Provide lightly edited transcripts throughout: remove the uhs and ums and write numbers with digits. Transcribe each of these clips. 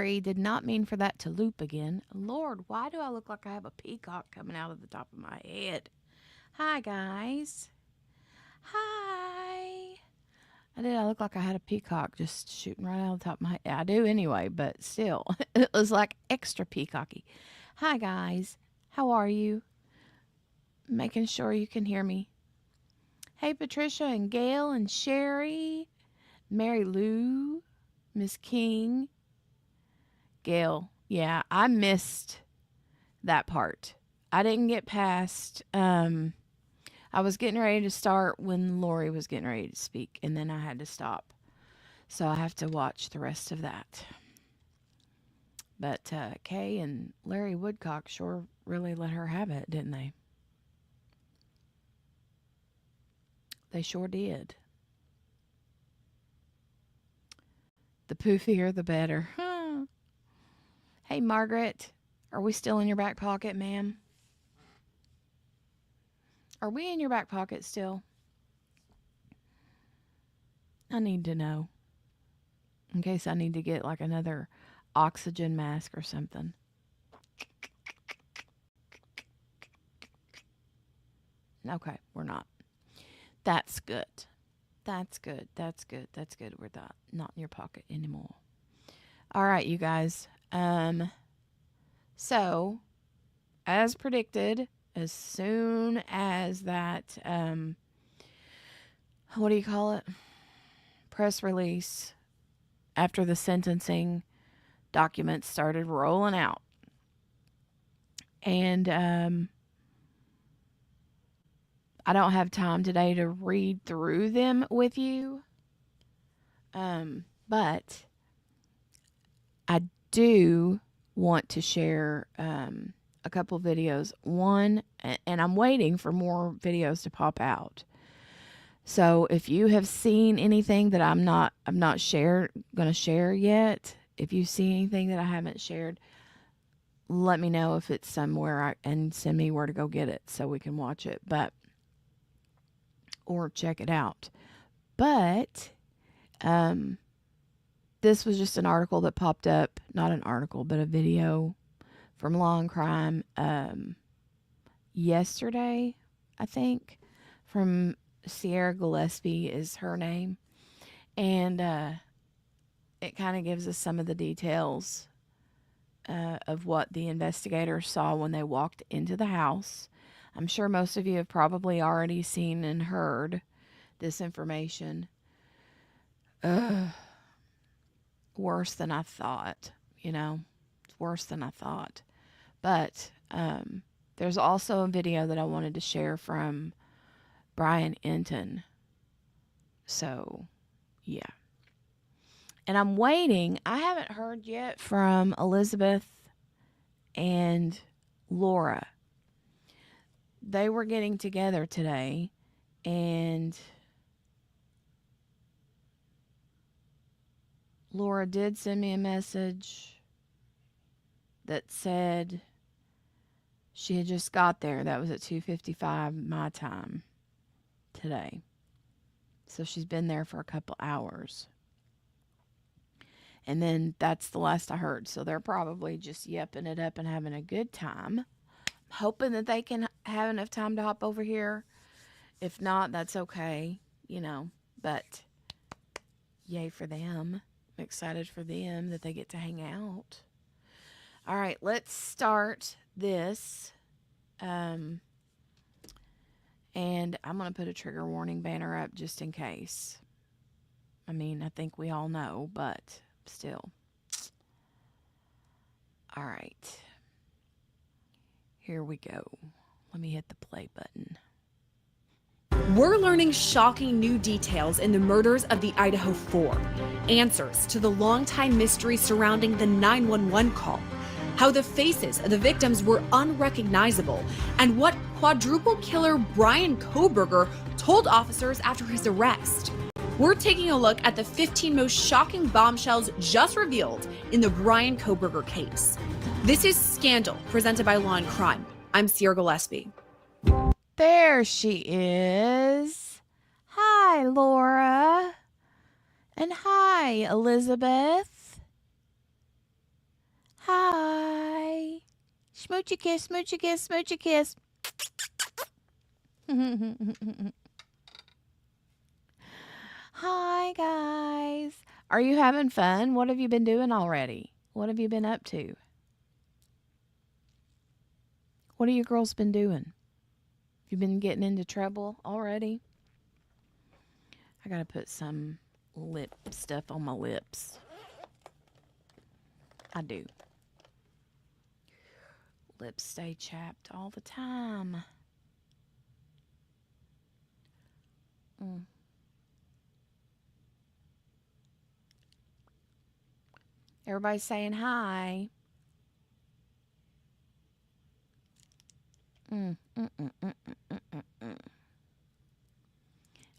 Sorry, did not mean for that to loop again. Lord, why do I look like I have a peacock coming out of the top of my head? Hi, guys. Hi. I look like I had a peacock just shooting right out of the top of my head. I do anyway, but still. It was like extra peacocky. Hi, guys. How are you? Making sure you can hear me. Hey, Patricia and Gail and Sherry, Mary Lou, Miss King. Gail, yeah, I missed that part. I didn't get past, I was getting ready to start when Lori was getting ready to speak, and then I had to stop. So I have to watch the rest of that. But Kay and Larry Woodcock sure really let her have it, didn't they? They sure did. The poofier, the better. Hey, Margaret, are we still in your back pocket, ma'am? Are we in your back pocket still? I need to know. In case I need to get like another oxygen mask or something. Okay, we're not. That's good. That's good. That's good. That's good. We're not in your pocket anymore. All right, you guys. So, as predicted, as soon as that, what do you call it? Press release after the sentencing documents started rolling out. And I don't have time today to read through them with you. But I do want to share a couple videos. One, and I'm waiting for more videos to pop out. So if you have seen anything that I'm not going to share yet, if you see anything that I haven't shared, let me know if it's somewhere and send me where to go get it so we can watch it, or check it out. But this was just an article that popped up, not an article, but a video from Law and Crime yesterday, I think, from Sierra Gillespie is her name. And it kind of gives us some of the details of what the investigators saw when they walked into the house. I'm sure most of you have probably already seen and heard this information. Worse than I thought, It's worse than I thought. But there's also a video that I wanted to share from Bryan Kohberger. So, yeah. And I'm waiting. I haven't heard yet from Elizabeth and Laura. They were getting together today, and Laura did send me a message that said she had just got there. That was at 2:55 my time today. So she's been there for a couple hours. And then that's the last I heard. So they're probably just yepping it up and having a good time. Hoping that they can have enough time to hop over here. If not, that's okay, But yay for them. I'm excited for them that they get to hang out. All right, let's start this. And I'm going to put a trigger warning banner up just in case. I think we all know, but still. All right. Here we go. Let me hit the play button. We're learning shocking new details in the murders of the Idaho Four. Answers to the longtime mystery surrounding the 911 call. How the faces of the victims were unrecognizable. And what quadruple killer Bryan Kohberger told officers after his arrest. We're taking a look at the 15 most shocking bombshells just revealed in the Bryan Kohberger case. This is Scandal, presented by Law and Crime. I'm Sierra Gillespie. There she is. Hi, Laura. And hi, Elizabeth. Smoochy kiss, smoochy kiss, smoochy kiss. Hi, guys. Are you having fun? What have you been doing already? What have you been up to? What have you girls been doing? You been getting into trouble already? I gotta put some lip stuff on my lips. I do. Lips stay chapped all the time. Everybody's saying hi.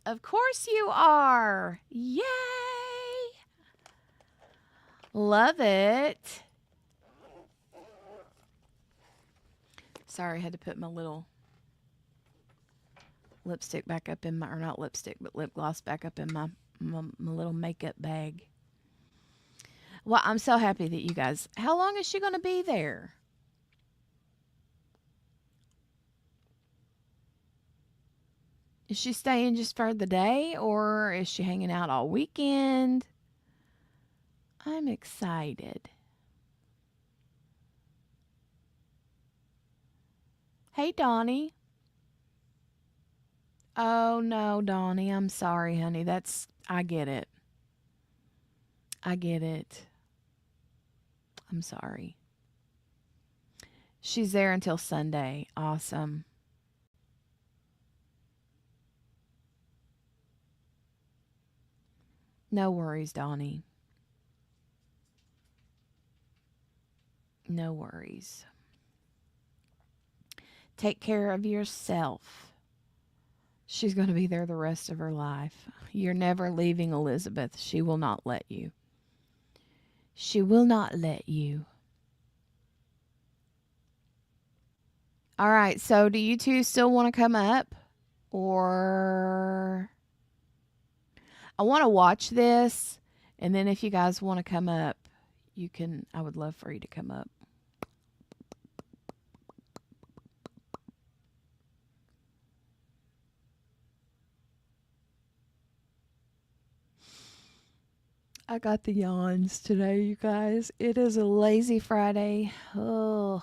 Of course you are. Yay! Love it. Sorry, I had to put my little lipstick back up in my, or not lipstick, but lip gloss back up in my little makeup bag. Well, I'm so happy that you guys, how long is she going to be there? Is she staying just for the day, or is she hanging out all weekend? I'm excited. Hey, Donnie. Oh, no, Donnie. I'm sorry, honey. I get it. I get it. I'm sorry. She's there until Sunday. Awesome. No worries, Donnie. No worries. Take care of yourself. She's going to be there the rest of her life. You're never leaving Elizabeth. She will not let you. She will not let you. All right, so do you two still want to come up? Or I want to watch this, and then if you guys want to come up, you can. I would love for you to come up. I got the yawns today, you guys. It is a lazy Friday. Oh.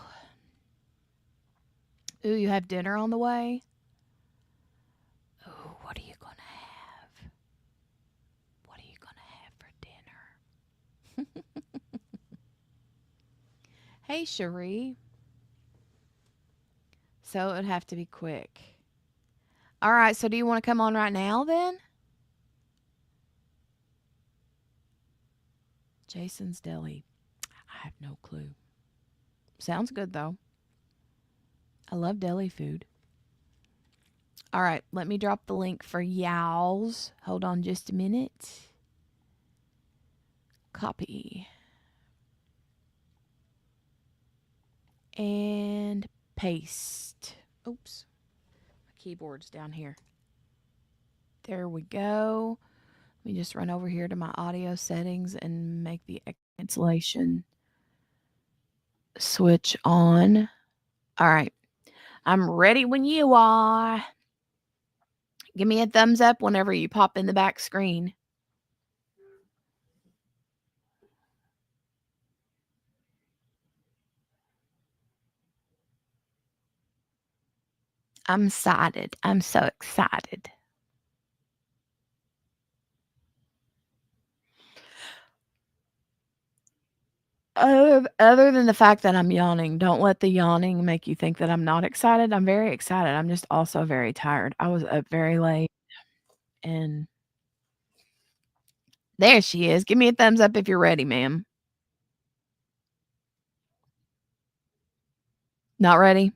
Ooh, you have dinner on the way? Oh, what are you going to have? What are you going to have for dinner? Hey, Cherie. So it would have to be quick. All right, so do you want to come on right now then? Jason's Deli. I have no clue. Sounds good, though. I love deli food. All right, let me drop the link for Yow's. Hold on just a minute. Copy. And paste. Oops. My keyboard's down here. There we go. Let me just run over here to my audio settings and make the cancellation switch on. All right. I'm ready when you are. Give me a thumbs up whenever you pop in the back screen. I'm excited. I'm so excited. Other than the fact that I'm yawning, don't let the yawning make you think that I'm not excited. I'm very excited. I'm just also very tired. I was up very late, and there she is. Give me a thumbs up if you're ready, ma'am. Not ready?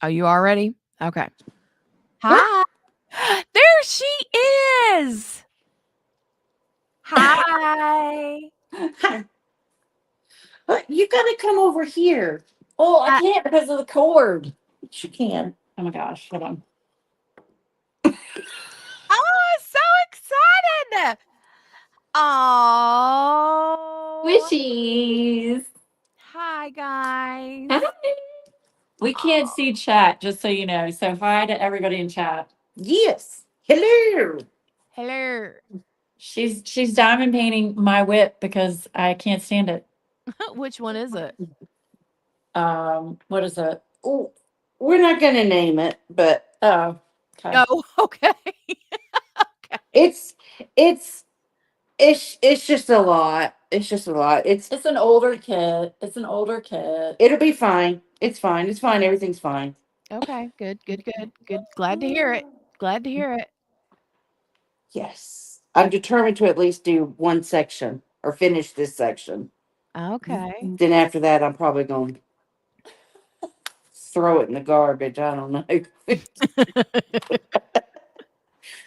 Oh, you are ready? Okay. Hi. There she is. Hi. You gotta come over here. Oh, I can't because of the cord. But you can. Oh my gosh, hold on. Oh, so excited. Oh. Wishies. Hi, guys. Hi. We can't see chat, just so you know. So hi to everybody in chat. Yes. Hello. Hello. She's diamond painting my whip because I can't stand it. Which one is it? What is it? Oh, we're not gonna name it, but Oh, okay. Oh, okay. it's it's it's just a lot. It's just a lot. It's an older kit. It's an older kit. It'll be fine. It's fine. It's fine. Everything's fine. Okay, good. Glad to hear it. Glad to hear it. Yes. I'm determined to at least do one section or finish this section. Okay. Then after that, I'm probably going to throw it in the garbage. I don't know.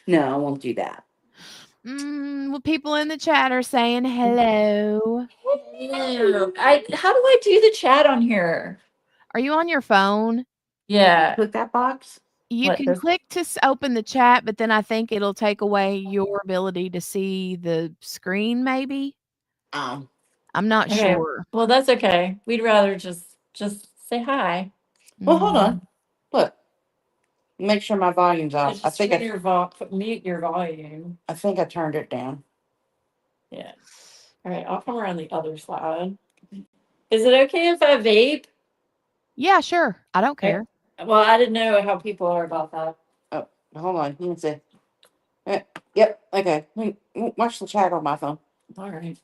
No, I won't do that. Well, people in the chat are saying hello. Hello. How do I do the chat on here? Are you on your phone? Yeah. Click that box. You What, can there's- click to open the chat, but then I think it'll take away your ability to see the screen, maybe. Um, I'm not Okay. sure. Well, that's okay. We'd rather just say hi. well, hold Mhm. on. Look. Make sure my volume's off. I Just think turn I, your mute your volume. I think I turned it down. Yeah. All right. I'll come around the other side. Is it okay if I vape? Yeah, sure. I don't care. Well, I didn't know how people are about that. Oh, hold on. Let me see. Yep. Okay. Watch the chat on my phone. All right.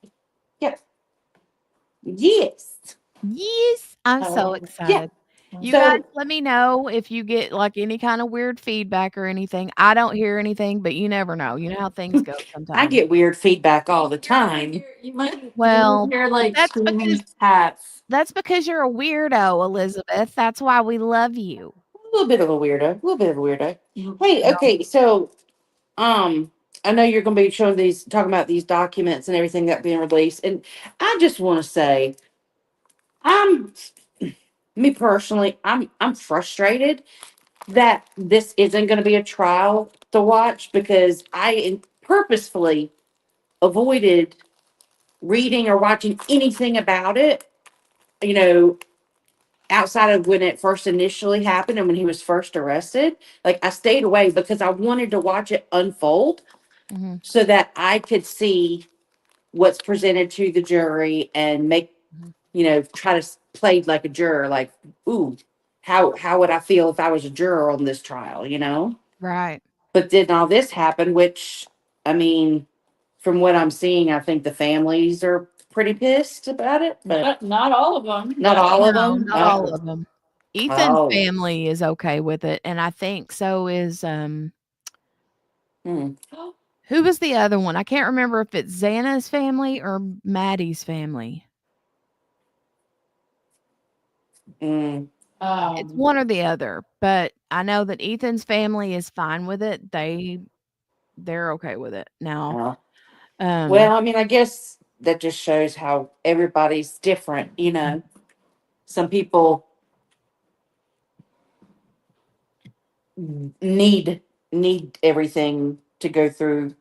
Yep. Yes. Yes, I'm so excited. You So- guys let me know if you get like any kind of weird feedback or anything. I don't hear anything, but you never know. You know how things go sometimes. I get weird feedback all the time. You might Well, hear like that's screaming because- cats. That's because you're a weirdo, Elizabeth. That's why we love you. A little bit of a weirdo. A little bit of a weirdo. Mm-hmm. Hey, okay. So, I know you're going to be showing these, talking about these documents and everything that being released, and I just want to say, me personally, I'm frustrated that this isn't going to be a trial to watch because I purposefully avoided reading or watching anything about it, you know, outside of when it first initially happened and when he was first arrested. Like I stayed away because I wanted to watch it unfold Mm-hmm. so that I could see what's presented to the jury and make, try to play like a juror, like, ooh, how would I feel if I was a juror on this trial, Right. But then all this happened, which, I mean, from what I'm seeing, I think the families are pretty pissed about it, but Not all of them. not all of No, them. not all of them. Ethan's Oh. family is okay with it, and I think so is Hmm. who was the other one? I can't remember if it's Xana's family or Maddie's family. Mm. It's one or the other, but I know that Ethan's family is fine with it. They're okay with it now. Well, I mean, I guess that just shows how everybody's different, Some people need everything to go through,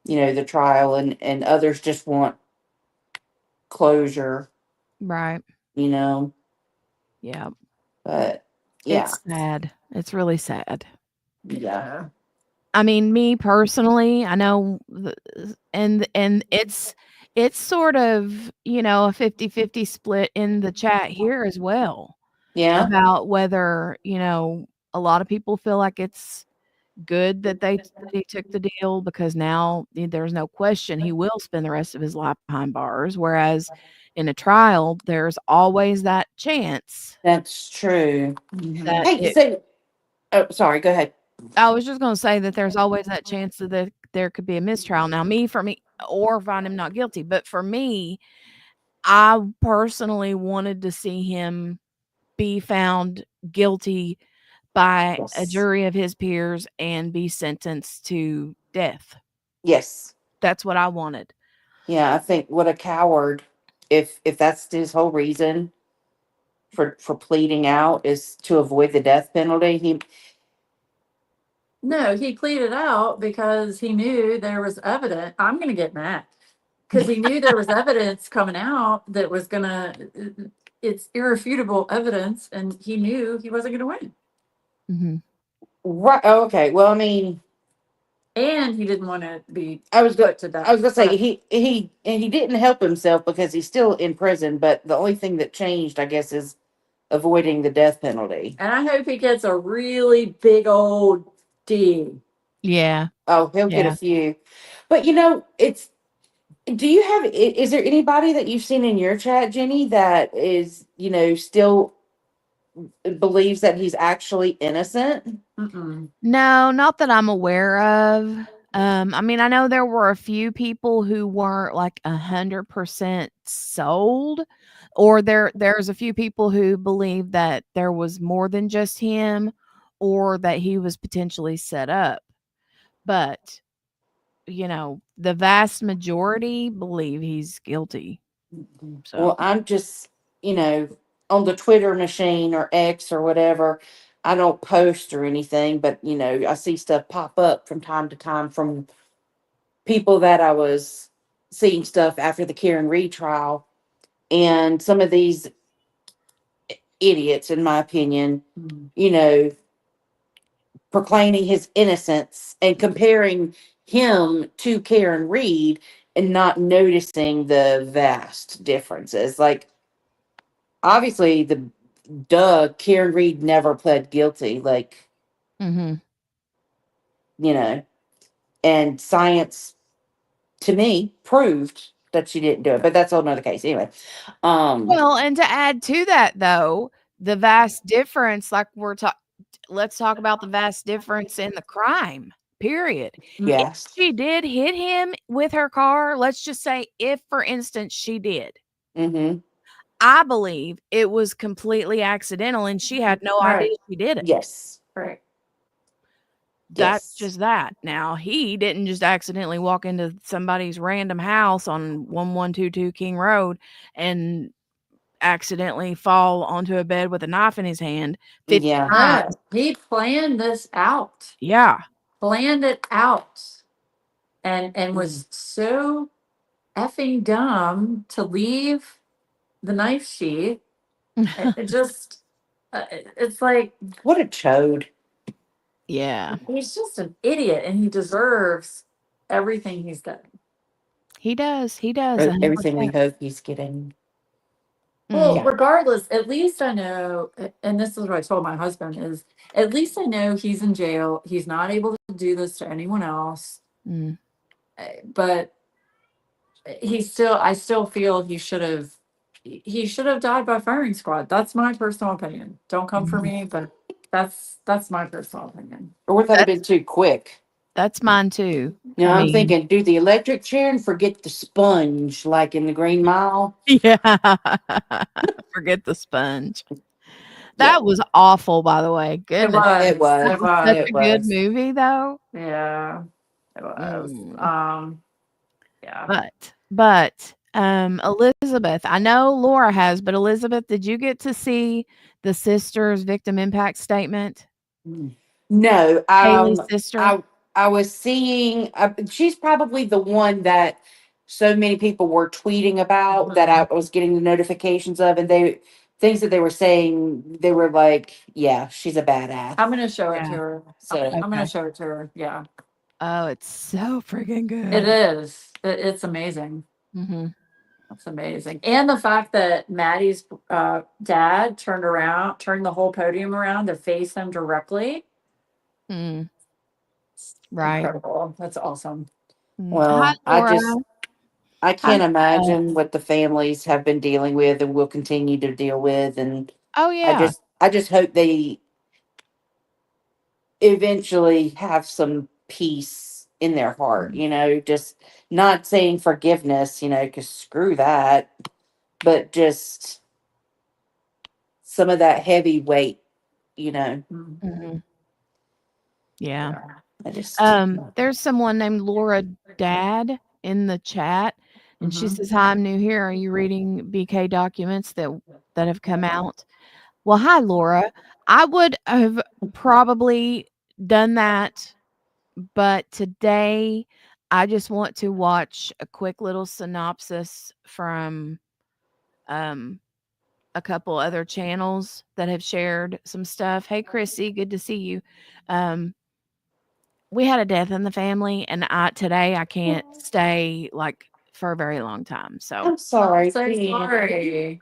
the trial, and others just want closure, right. Yeah. But yeah, It's sad. It's really sad. yeah. I mean, me personally, I know and it's sort of, a 50-50 split in the chat here as well Yeah. about whether, a lot of people feel like it's good that he took the deal because now there's no question he will spend the rest of his life behind bars, whereas in a trial, there's always that chance That's true. that Hey, oh, sorry, go ahead. I was just gonna say that there's always that chance that there could be a mistrial. Now, for me, or find him not guilty. But for me, I personally wanted to see him be found guilty by a Yes. jury of his peers and be sentenced to death. Yes. That's what I wanted. Yeah, I think what a coward if that's his whole reason for pleading out is to avoid the death penalty. No, he pleaded out because he knew there was evidence. I'm going to get mad because he knew there was evidence coming out that was going to, it's irrefutable evidence, and he knew he wasn't going to win. Mm-hmm. Right. Oh, okay. Well, I mean, And he didn't want to be I was put to death. I was gonna say he didn't help himself because he's still in prison. But the only thing that changed, I guess, is avoiding the death penalty. And I hope he gets a really big old D. Yeah. Oh, he'll get a Yeah. few. But it's. Do you have? Is there anybody that you've seen in your chat, Jenny, that is still believes that he's actually innocent? Mm-mm. No, not that I'm aware of. I mean, I know there were a few people who weren't like 100% sold, or there's a few people who believe that there was more than just him, or that he was potentially set up. But the vast majority believe he's guilty. Well, So, I'm just, on the Twitter machine or X or whatever. I don't post or anything, but I see stuff pop up from time to time from people that I was seeing stuff after the Karen Reed trial, and some of these idiots, in my opinion, you know, proclaiming his innocence and comparing him to Karen Reed and not noticing the vast differences. Like, obviously, Karen Reed never pled guilty. Like, mhm. you know, and science to me proved that she didn't do it, but that's a whole nother case. Anyway, Well, and to add to that though, the vast difference, like let's talk about the vast difference in the crime, period. If yes, she did hit him with her car, let's just say if, for instance, she did, mm-hmm, I believe it was completely accidental and she had no idea Right. she did it. yes, Right. That's yes, just that. Now, he didn't just accidentally walk into somebody's random house on 1122 King Road and accidentally fall onto a bed with a knife in his hand 50 yeah, times. No, he planned this out. Yeah. Planned it out. And was so effing dumb to leave the knife sheath. It just, it's like, what a chode. Yeah. he's just an idiot and he deserves everything he's done. He does. He does Everything we 100%. hope he's getting. Well, Mm. Yeah, regardless, at least I know, and this is what I told my husband, is at least I know he's in jail. He's not able to do this to anyone else. Mm. But I still feel he should have died by firing squad. That's my personal opinion. Don't come for Mhm. me, but that's my personal opinion. or would that have That's been too quick? that's mine too. I I'm mean, thinking, do the electric chair and forget the sponge, like in the Green Mile. yeah. Forget the sponge. Yeah, That was awful, by the way. It Goodness. it was. That It was. was such was. It a good was. movie though. Yeah. It was. Mm. Yeah. But Elizabeth, I know Laura has, but Elizabeth, did you get to see the sister's victim impact statement? No, Kaylee's sister? I was seeing. She's probably the one that so many people were tweeting about that I was getting the notifications of, and they things that they were saying. They were like, "Yeah, she's a badass." I'm gonna show it to Yeah. her. So I'm gonna Okay. show it to her. Yeah. Oh, it's so freaking It good. is. It's amazing. Mhm. That's amazing. And the fact that Maddie's dad turned the whole podium around to face him directly. Mm. Right. Incredible. That's awesome. Hi, well, Laura. I Hi. can't imagine what the families have been dealing with and will continue to deal with, and Oh, yeah. I just hope they eventually have some peace in their heart, just not saying forgiveness, because screw that, but just some of that heavy weight, you know. Mhm. Yeah. Yeah. I just, There's someone named Laura Dad in the chat, and she Mhm. says, "Hi, I'm new here. Are you reading BK documents that have come out?" Well, hi, Laura. I would have probably done that, but today I just want to watch a quick little synopsis from um a couple other channels that have shared some stuff. Hey, Chrissy, good to see you. Um, we had a death in the family, and today I can't stay like for a very long time. So I'm sorry. So Ken. sorry.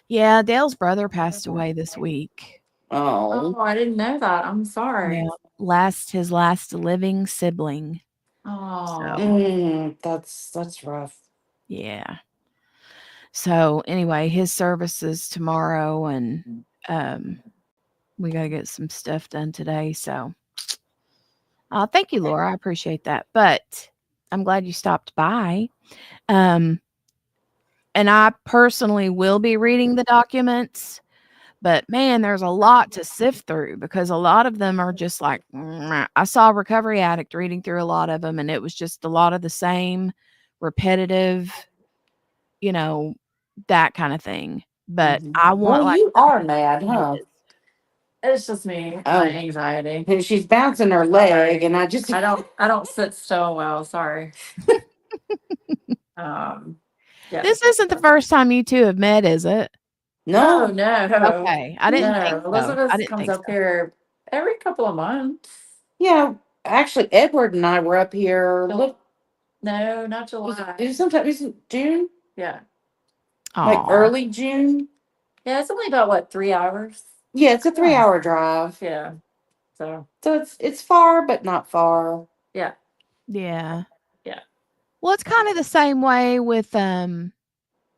yeah, Dale's brother passed away this week. Oh. Oh, I didn't know that. I'm sorry. Yeah, his last living sibling. So Oh, That's rough. yeah. So anyway, his service is tomorrow, and we got to get some stuff done today. So thank you, Laura. I appreciate that. But I'm glad you stopped by. Um, and I personally will be reading the documents. But man, there's a lot to sift through because a lot of them are just like, I saw a recovery addict reading through a lot of them, and it was just a lot of the same repetitive, you know, that kind of thing. But I want Well, like you are mad, huh? it's just me. Oh. My anxiety. And she's bouncing her leg, and I just. I don't sit still well. Sorry. Yeah. this isn't the first time you two have met, is it? No, No. no. Okay, I didn't think No. so. I Elizabeth didn't comes think up so. here every couple of months. Yeah. Actually, Edward and I were up here. Look, No, not July. it was sometime. Is it June? Yeah. Like Aw, early June. Yeah, it's only about what, 3 hours? Yeah, it's a 3-hour drive. Yeah. So So it's far, but not far. yeah. yeah. Yeah. Well, it's kind of the same way with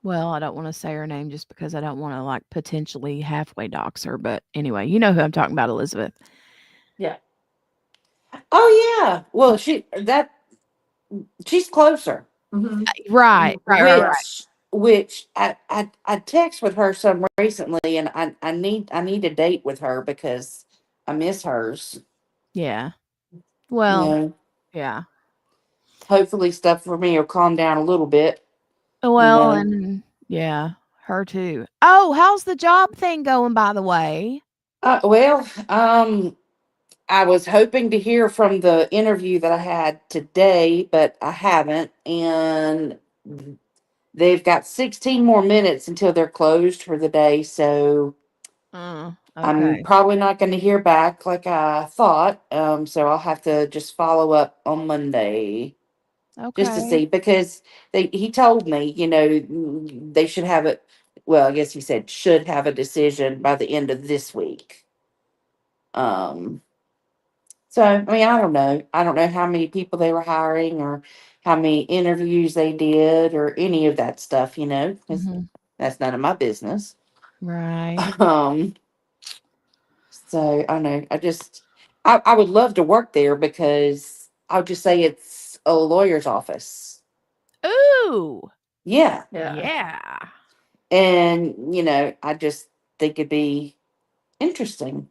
well, I don't want to say her name just because I don't want to like potentially halfway dox her, but anyway, you know who I'm talking about, Elizabeth. Yeah. Oh yeah. Well, she's closer. Mm-hmm. Right. Which I text with her some recently, and I need a date with her because I miss hers. Yeah. You Well, know, yeah. hopefully stuff for me will calm down a little bit. You Well, know. and yeah, her too. Oh, how's the job thing going, by the way? Well, I was hoping to hear from the interview that I had today, but I haven't, and they've got 16 more minutes until they're closed for the day, so I'm Okay. probably not going to hear back like I thought. So I'll have to just follow up on Monday just to Okay. see because he told me, they should have it. Well, I guess he said should have a decision by the end of this week. Um, so I mean, I don't know. I don't know how many people they were hiring or how many interviews they did or any of that stuff, because Mhm. that's none of my business. Right. Um, So I don't know. I would love to work there because I'll just say it's a lawyer's office. Ooh. Yeah. Yeah. Yeah. And, I just think it'd be interesting.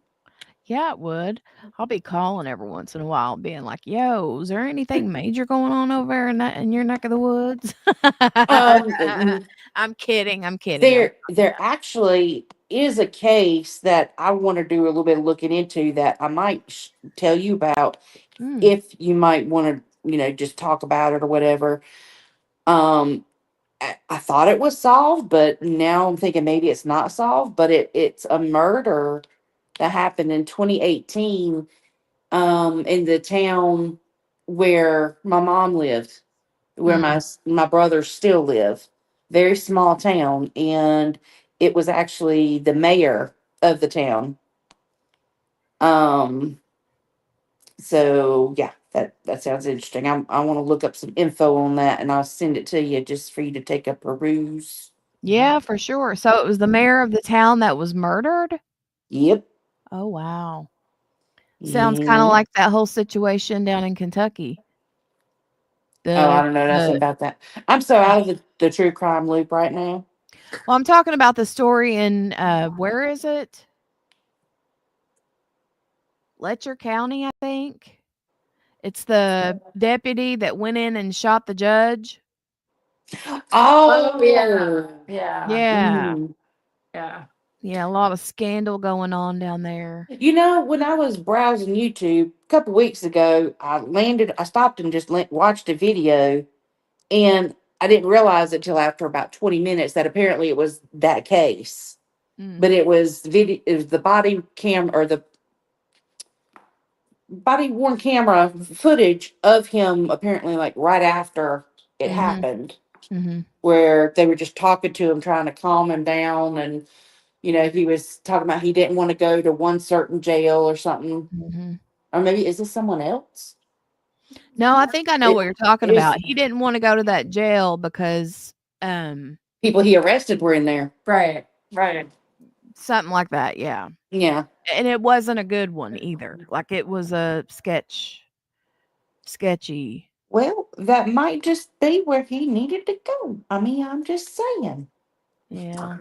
Yeah, it would. I'll be calling every once in a while, being like, "Yo, is there anything major going on over there in your neck of the woods?" Um, I'm kidding. I'm kidding. there actually is a case that I want to do a little bit of looking into that I might tell you about Mm, if you might want to, just talk about it or whatever. Um, I thought it was solved, but now I'm thinking maybe it's not solved. But it's a murder that happened in 2018 in the town where my mom lived, where mm. my brothers still live. Very small town, and it was actually the mayor of the town. Um, so yeah, that sounds interesting. I want to look up some info on that, and I'll send it to you just for you to take a peruse. Yeah, for sure. So it was the mayor of the town that was murdered? Yep. Oh, wow. Sounds kinda Yeah. like that whole situation down in Kentucky. Oh, I The don't know nothing the about that. I'm so out of the true crime loop right now. well, I'm talking about the story in, where is it? Letcher County, I think? It's the deputy that went in and shot the judge. Oh, Yeah. Yeah. Yeah. mm. Yeah. Yeah, a lot of scandal going on down there. When I was browsing YouTube a couple weeks ago, I stopped and just watched a video, and I didn't realize it till after about 20 minutes that apparently it was that case. but it was video. It was the body cam or the body worn camera footage of him apparently like right after it Mm-hmm. happened, Mm-hmm. where they were just talking to him, trying to calm him down, and he was talking about he didn't want to go to one certain jail or something, Mm-hmm. or maybe is this someone else? No, I think I know It what you're talking is about. He didn't want to go to that jail because people he arrested were in there. Right, right. something like that, yeah. Yeah. And it wasn't a good one either. Like it was a sketchy. Well, that might just be where he needed to go. I mean, I'm just saying. Yeah.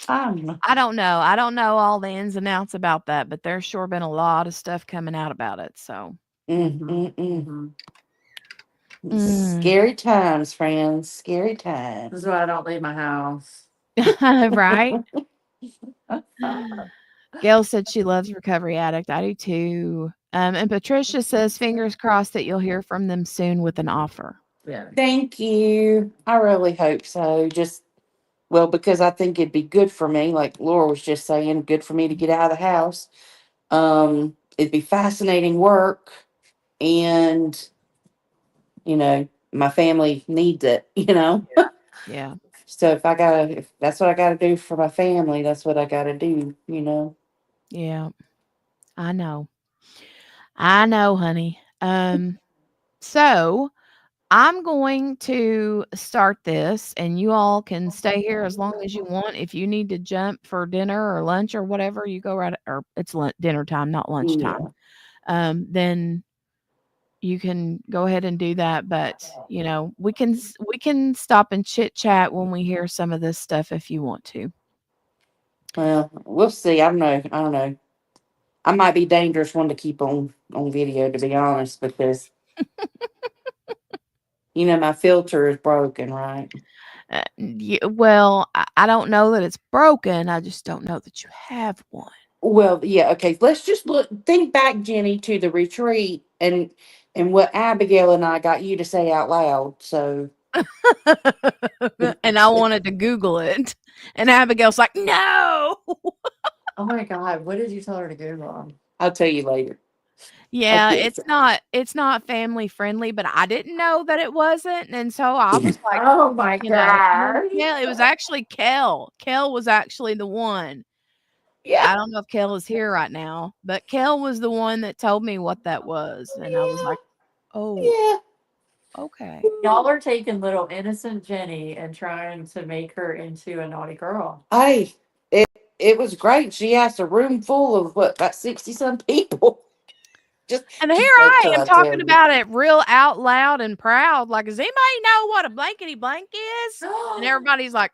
I'm. I don't know. I don't know all the ins and outs about that, but there's sure been a lot of stuff coming out about it. So Scary times, friends. Scary This times. is why I don't leave my house. right. Gail said she loves Recovery Addict. I do too. And Patricia says, fingers crossed that you'll hear from them soon with an offer. Yeah. Thank you. I really hope so. Because I think it'd be good for me, like Laura was just saying, good for me to get out of the house. It'd be fascinating work, and my family needs it. Yeah. So if that's what I gotta do for my family, that's what I gotta do. Yeah. I know. I know, honey. So I'm going to start this, and you all can stay here as long as you want. If you need to jump for dinner or lunch or whatever, you go right, or it's dinner time, not lunchtime. Then you can go ahead and do that. But we can stop and chit chat when we hear some of this stuff if you want to. Well, we'll see. I don't know. I don't know. I might be dangerous one to keep on video, to be honest, because my filter is broken, right? Well, I don't know that it's broken. I just don't know that you have one. Well, yeah, okay. Let's just think back, Jenny, to the retreat and what Abigail and I got you to say out loud. So, And I wanted to Google it, and Abigail's like, "No." Oh my God, what did you tell her to Google? I'll tell you later. Yeah, Okay. it's not family friendly, but I didn't know that it wasn't, and so I was like, Oh my God. yeah, it was actually Kel. Kel was actually the one. Yeah. I don't know if Kel is here right now, but Kel was the one that told me what that was, and I was like, "Oh, Yeah. okay." Y'all are taking little innocent Jenny and trying to make her into a naughty girl. Hey, it was great. She asked a room full of about 60 some people. And here What I can am I tell talking you? about it real out loud and proud. Like, does anybody know what a blankety blank is? And everybody's like,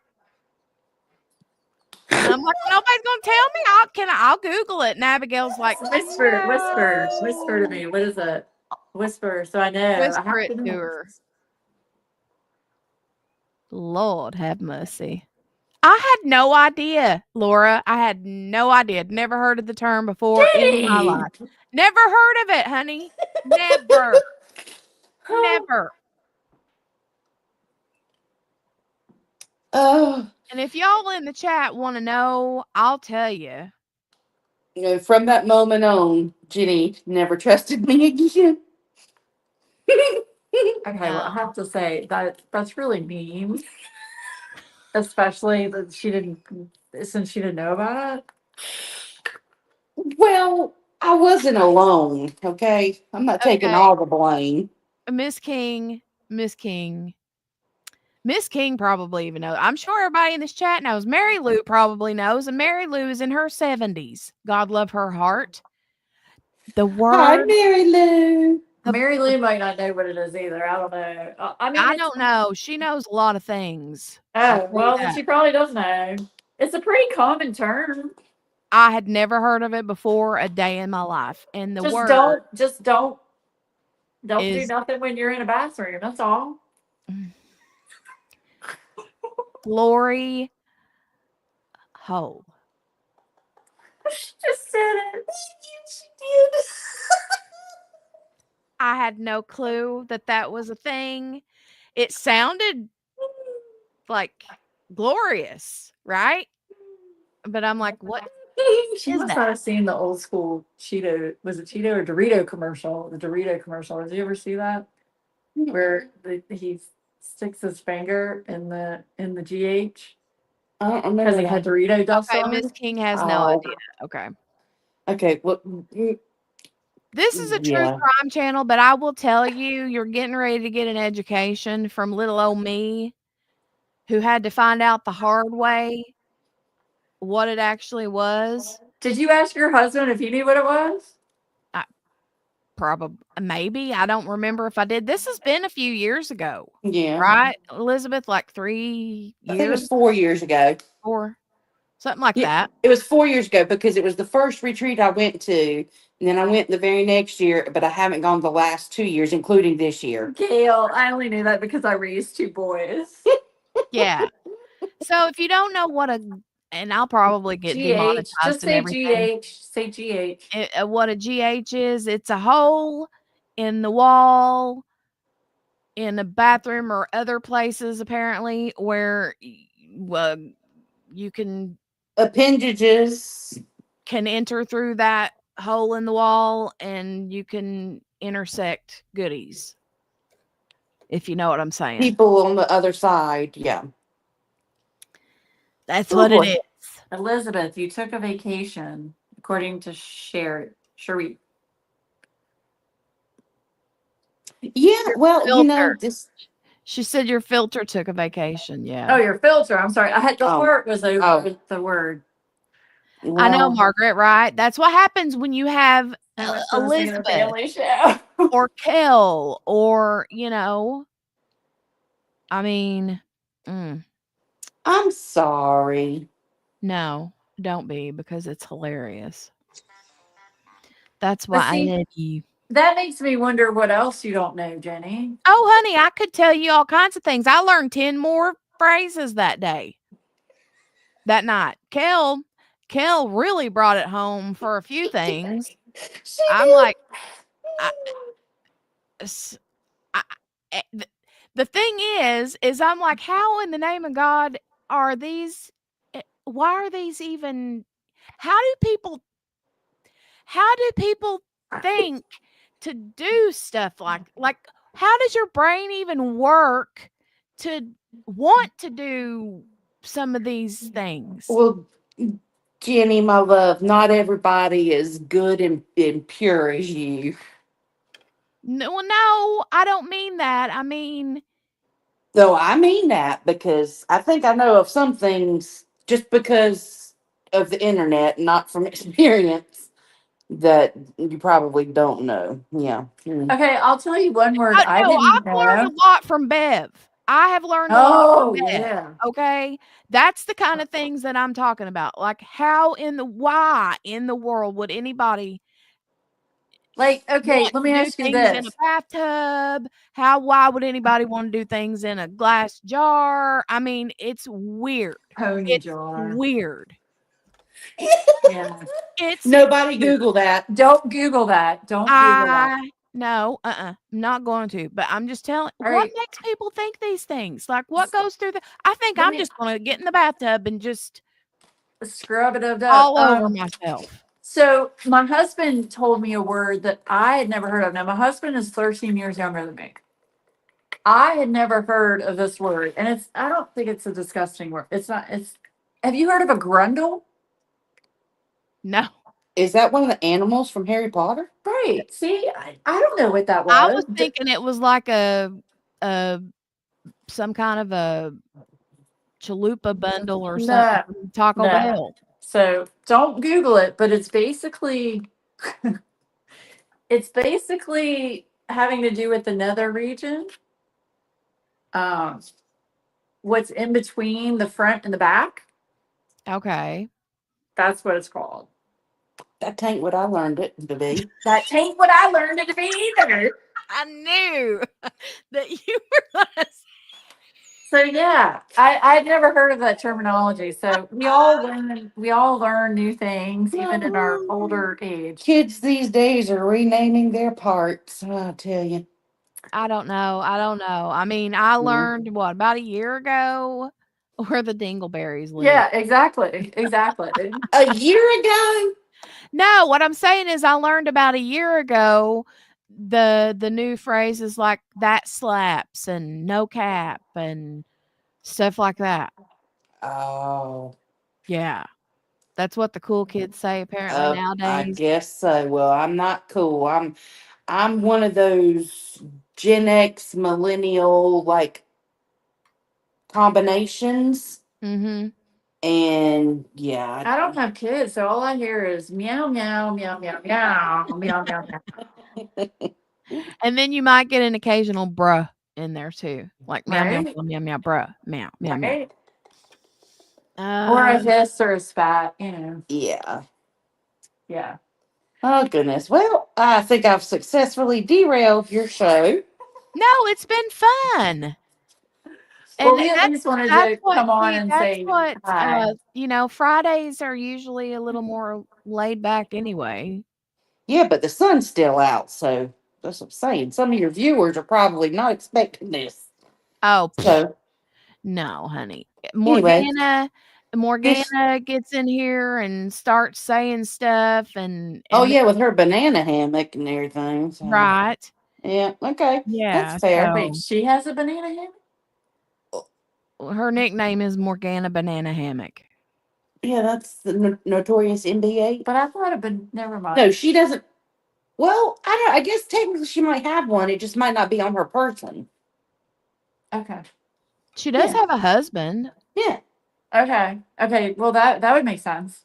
and I'm like, nobody's gonna tell me. I'll Google it. And Abigail's like, Whisper to no. me. What is it? Whisper, so I know. I Whisper have it to to know. her. Lord have mercy. I had no idea, Laura. I had no idea. Never heard of the term before in my Jenny! life. Never heard of it, honey. Never. Never. Oh, And if y'all in the chat want to know, I'll tell you. from that moment on, Jenny never trusted me again. Okay, well, I have to say that's really mean. Especially that since she didn't know about it. Well, I wasn't alone, okay? I'm not taking Okay, all the blame. Miss King, Miss King, Miss King probably even knows. I'm sure everybody in this chat knows. Mary Lou probably knows, and Mary Lou is in her 70s. God love her heart. The Hi, word, Mary Lou. Mary Lou might not know what it is either. I don't know. I mean, I it's don't know. She knows a lot of things. I'll oh tell you well, then that. she probably does know. It's a pretty common term. I had never heard of it before a day in my life. And the Just word don't do is nothing when you're in a bathroom. That's all. glory hole. She just said it. I had no clue that that was a thing. It sounded like glorious, right? But I'm like, what She is must that? not have seen the old school Cheeto. Was it Cheeto or Dorito commercial? The Dorito commercial. Did you ever see that? Where he sticks his finger in the GH I don't because remember he had that. Dorito dust Okay, on Miss it. King has no Oh, idea. Okay. okay. Well, This is a true yeah. crime channel, but I will tell you, you're getting ready to get an education from little old me who had to find out the hard way what it actually was. Did you ask your husband if he knew what it was? I probably maybe I don't remember if I did. This has been a few years ago, Yeah. right, Elizabeth? Like 3 I think it was years 4 years ago. or something like Yeah, that. it was 4 years ago because it was the first retreat I went to, and then I went the very next year, but I haven't gone the last 2 years, including this year. Gail, I only knew that because I raised two boys. Yeah. So if you don't know what a and I'll probably get GH. demonetized Just and say everything. GH. Say GH. What a GH is, it's a hole in the wall in a bathroom or other places apparently where well, you Appendages. can enter through that hole in the wall and you can intersect goodies. If you know what I'm saying. People on the other side. Yeah. That's Oh what it is. boy. Elizabeth, you took a vacation, according to Sherry. Yeah. Well, Filter. this. She said your filter took a vacation. Oh, Yeah. your filter. I'm sorry. I had the Oh. heart was over Oh. the word. I know, Well, Margaret, right? That's what happens when you have I must have seen a Elizabeth family show. or Kel or, I mean, I'm sorry. no, don't be because it's hilarious. That's But why I see, love you. that makes me wonder what else you don't know, Jenny. Oh, honey, I could tell you all kinds of things. I learned 10 more phrases that night. Kel really brought it home for a few things. She I'm did. like, I, s- I- the thing is I'm like, how in the name of God are these? Why are these even? How do people? How do people think to do stuff like? How does your brain even work to want to do some of these things? Well, Jenny, my love, not everybody is good and pure as you. No, I don't mean that. I mean, Though I mean that because I think I know of some things just because of the internet, not from experience, that you probably don't know. Yeah. Okay, I'll tell you one word I no, didn't I've learned know. a lot from Bev. I have learned a lot from Oh, Bev. yeah. Okay. That's the kind of things that I'm talking about. Like, why in the world would anybody Like, okay, want let to me do ask you things in a this. bathtub? Why would anybody want to do things in a glass jar? I mean, it's weird. Pony It's jar. weird. Yeah. It's Nobody weird. Google that. Don't Google that. Don't Google that. No, I'm not going to. But I'm just telling All what right. makes people think these things? Like what goes through I think Let I'm me just gonna get in the bathtub and just scrub it up. all over myself. So my husband told me a word that I had never heard of. Now my husband is 13 years younger than me. I had never heard of this word, and I don't think it's a disgusting word. It's not. Have you heard of a grundle? No. Is that one of the animals from Harry Potter? Right. See, I don't know what that I was. was thinking it was like a some kind of a chalupa bundle or something No, from Taco no. Bell. So don't Google it, but it's basically having to do with the nether region. Um, what's in between the front and the back? Okay. That's what it's called. That ain't what I learned it to be. That ain't what I learned it to be either. I knew that you were gonna So yeah, I'd never heard of that terminology. So we all learn new things even in our older age. Kids these days are renaming their parts. I tell you. I don't know. I mean, I learned what about a year ago where the dingleberries live. Yeah, exactly. Exactly. A year ago? No, what I'm saying is I learned about a year ago the new phrases like that slaps and no cap and stuff like that. Oh, Yeah. That's what the cool kids say apparently I nowadays. guess so. Well, I'm not cool. I'm one of those Gen X millennial like combinations. Mhm. And yeah, I don't have kids, so all I hear is meow, meow, meow, meow, meow, meow, meow, meow. And then you might get an occasional bruh in there too. Like meow meow Right? meow meow meow bruh meow meow meow. Right? Or a Uh hiss or a spat, you know. yeah. Yeah. Oh goodness. Well, I think I've successfully derailed your show. no, it's been fun. Well, And we at that's least wanted that's to what come on see, and that's say what hi. Fridays are usually a little more laid back anyway. Yeah, but the sun's still out, so that's what I'm saying. Some of your viewers are probably not expecting this. Oh, So no, honey. anyway, this Morgana gets in here and starts saying stuff oh and yeah, with her banana hammock and everything. So right. yeah, okay. That's Yeah, fair. Wait, so she has a banana hammock? her nickname is Morgana Banana Hammock. Yeah, that's the notorious NBA. But I thought it been never No, mind. she doesn't. Well, I don't. I guess technically she might have one. It just might not be on her person. Okay. She does Yeah, have a husband. yeah. Okay. Okay. Well that would make sense.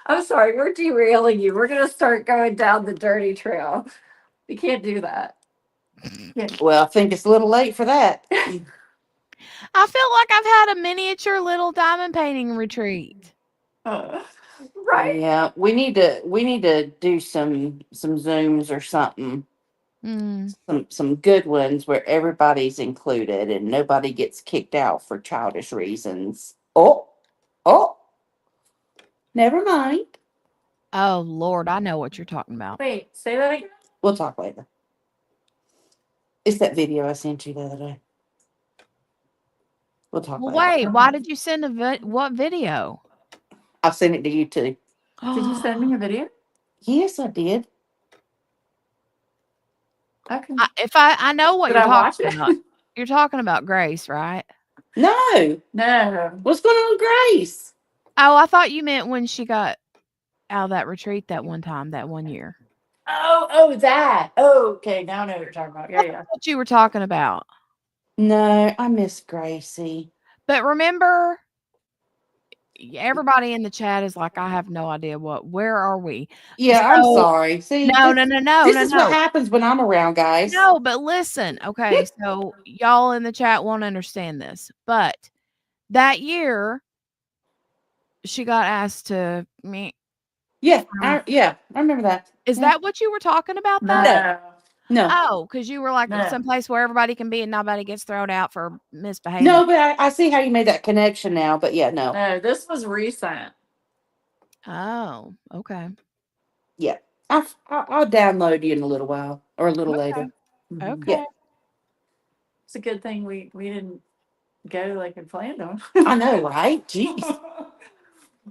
I'm sorry, we're derailing you. We're gonna start going down the dirty trail. We can't do that. Yeah. Well, I think it's a little late for that. I feel like I've had a miniature little diamond painting retreat. Uh, right. Yeah, we need to do some zooms or something. Mm. Some good ones where everybody's included and nobody gets kicked out for childish reasons. Oh, never mind. Oh Lord, I know what you're talking about. Wait, say that again. We'll talk later. It's that video I sent you the other day. We'll talk Well, later. wait, why did you send what video? I'll send it to you too. Did you send me a video? Yes, I did. Okay. I know what Did you're I watch talking it? about. You're talking about Grace, right? No. No. What's going on with Grace? Oh, I thought you meant when she got out of that retreat that one time, that one year. Oh, that. Oh, okay. Now I know what you're talking about. Yeah, That's yeah. what you were talking about. No, I miss Gracie. But remember, everybody in the chat is like, I have no idea where are we? Yeah, I'm So sorry. See, no, no, no, no, this no, is what no. happens when I'm around, guys. No, but listen, okay, so y'all in the chat won't understand this. But that year she got asked to meet. Yeah, I remember that. Is Yeah. that what you were talking about though? No. No. Oh, because you were like No. someplace where everybody can be and nobody gets thrown out for misbehaving. No, but I see how you made that connection now. But yeah, no. No, this was recent. Oh, okay. Yeah. I'll download you in a little while or a little later. Mhm. Okay. It's a good thing we didn't go like we planned on. I know, right? Jeez.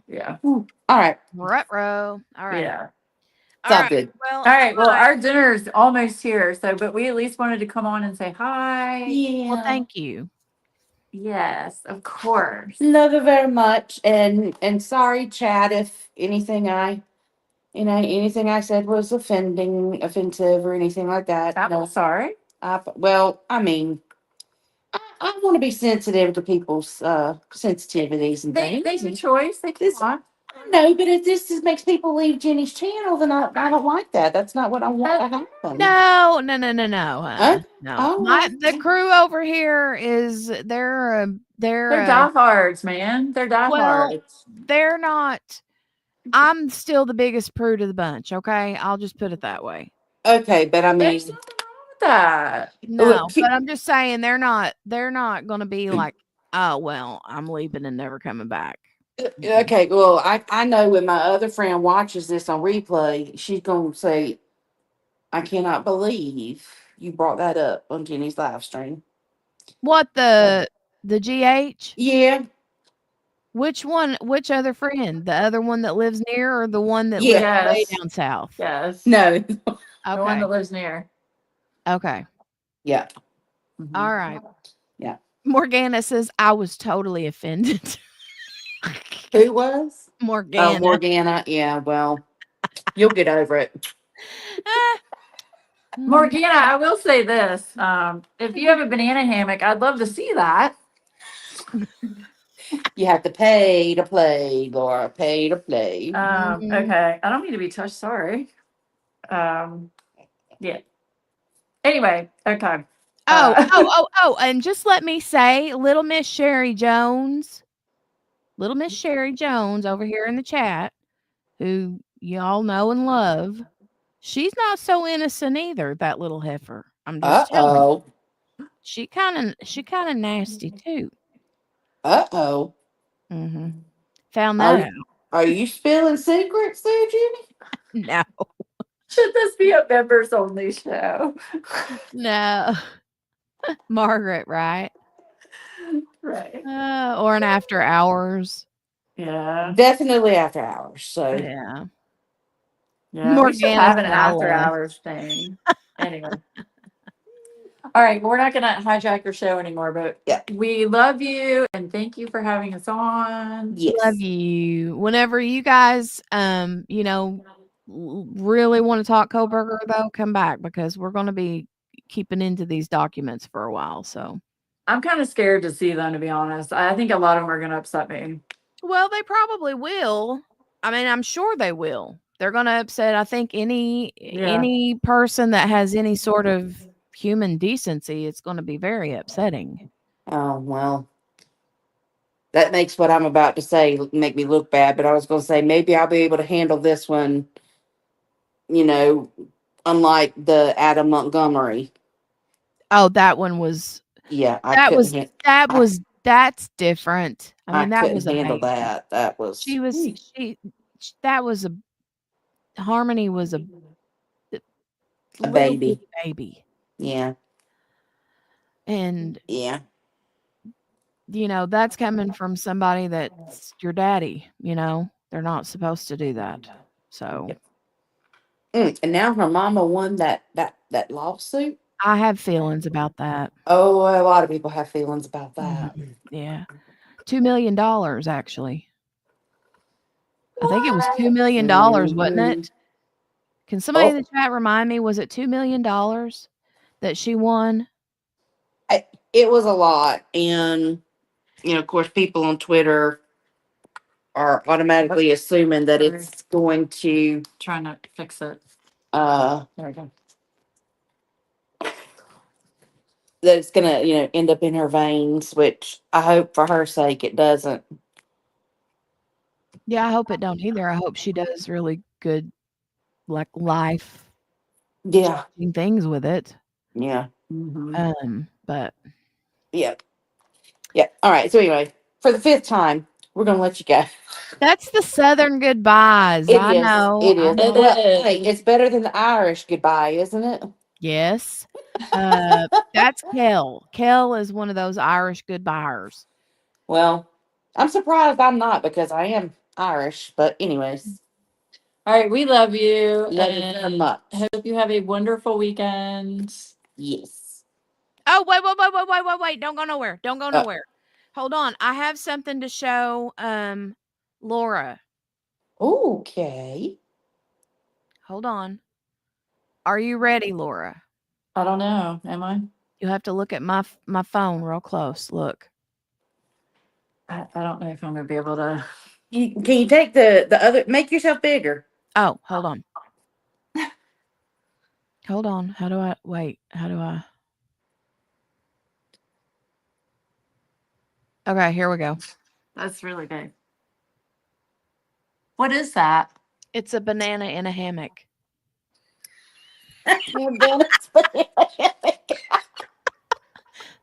Yeah. All right. Ruh-roh. All right. Yeah. It's all good. Well, All right. Well, our dinner's almost here, but we at least wanted to come on and say hi. Yeah. well, thank you. Yes, of course. Love you very much. And sorry, Chad, if anything anything I said was offensive or anything like that. I'm No. sorry. Well, I mean, I want to be sensitive to people's sensitivities and They things. have a choice. They can This- watch. No, but if this just makes people leave Jenny's channel, then I don't like that. That's not what I want to happen. No, no, no, no, no. Huh? No. Oh, The crew over here is They're diehards, man. They're diehards. they're not. I'm still the biggest prude of the bunch. Okay, I'll just put it that way. Okay, but I mean, There's nothing wrong with that. No, keep- but I'm just saying they're not. They're not going to be like, oh well, I'm leaving and never coming back. okay, well, I know when my other friend watches this on replay, she's gonna say, I cannot believe you brought that up on Jenny's live stream. What the GH? Yeah. Which one? Which other friend? The other one that lives near, or the one that Yeah. lives way Yes. down south? Yes. No. The one Okay. that lives near. Okay. Yeah. Mhm. All right. Yeah. Morgana says I was totally offended. Who was? Morgana. Oh, Morgana. Yeah. Well, you'll get over it. Ah. Morgana, I will say this. If you have a banana hammock, I'd love to see that. You have to pay to play, Laura. Pay to play. Okay. I don't mean to be touched. Sorry. Yeah. Anyway, okay. Oh, and just let me say, little Miss Sherry Jones over here in the chat, who y'all know and love, she's not so innocent either, that little heifer. I'm just telling you. Uh-oh. She kinda nasty too. Uh-oh. Found that out. Are you spilling secrets there, Jenny? No. Should this be a members only show? No. Margaret, right? Right. Or an after hours. Yeah. Definitely after hours. So Yeah. Yeah. We should Morgana have an said I after left. hours thing. Anyway. All right. We're not going to hijack your show anymore, but Yeah. we love you and thank you for having us on. yes. Love you. Whenever you guys, really want to talk Kohberger, though, come back, because we're going to be keeping into these documents for a while. So, I'm kind of scared to see them, to be honest. I think a lot of them are going to upset me. well, they probably will. I mean, I'm sure they will. They're going to upset, I think, any person that has any sort of human decency. It's going to be very upsetting. Oh, well. That makes what I'm about to say make me look bad, but I was going to say maybe I'll be able to handle this one, unlike the Adam Montgomery. Oh, that one was. Yeah, That's different. I I mean, that was couldn't a handle baby. that. That was That was a Harmony was a a little baby. bitty baby. Yeah. And Yeah. that's coming from somebody that's your daddy, They're not supposed to do that. So And now her mama won that lawsuit. I have feelings about that. Oh, a lot of people have feelings about that. Yeah. $2 million, actually. I think it was $2 million, wasn't it? Can somebody in the chat remind me, was it $2 million that she won? It was a lot. And, of course, people on Twitter are automatically assuming that it's going to Trying to fix it. there we go. that it's gonna, end up in her veins, which I hope for her sake it doesn't. Yeah, I hope it don't either. I hope she does really good, like, life Yeah. things with it. Yeah. But Yeah. Yeah. All right. So anyway, for the 5th time, we're gonna let you go. that's the Southern goodbyes. It I is. know. It is. I know. Well, hey, it's better than the Irish goodbye, isn't it? Yes. That's Kel. Kel is one of those Irish goodbyers. Well, I'm surprised I'm not, because I am Irish. But anyways, All right. We love you. love you very much. Hope you have a wonderful weekend. Yes. Oh, wait. Don't go nowhere. Don't go nowhere. Hold on. I have something to show Laura. Okay. Hold on. Are you ready, Laura? I don't know. Am I? You have to look at my phone real close. Look. I don't know if I'm going to be able to. Can you take the other? Make yourself bigger. Oh, hold on. Hold on. How do I? Okay, here we go. That's really big. What is that? It's a banana in a hammock.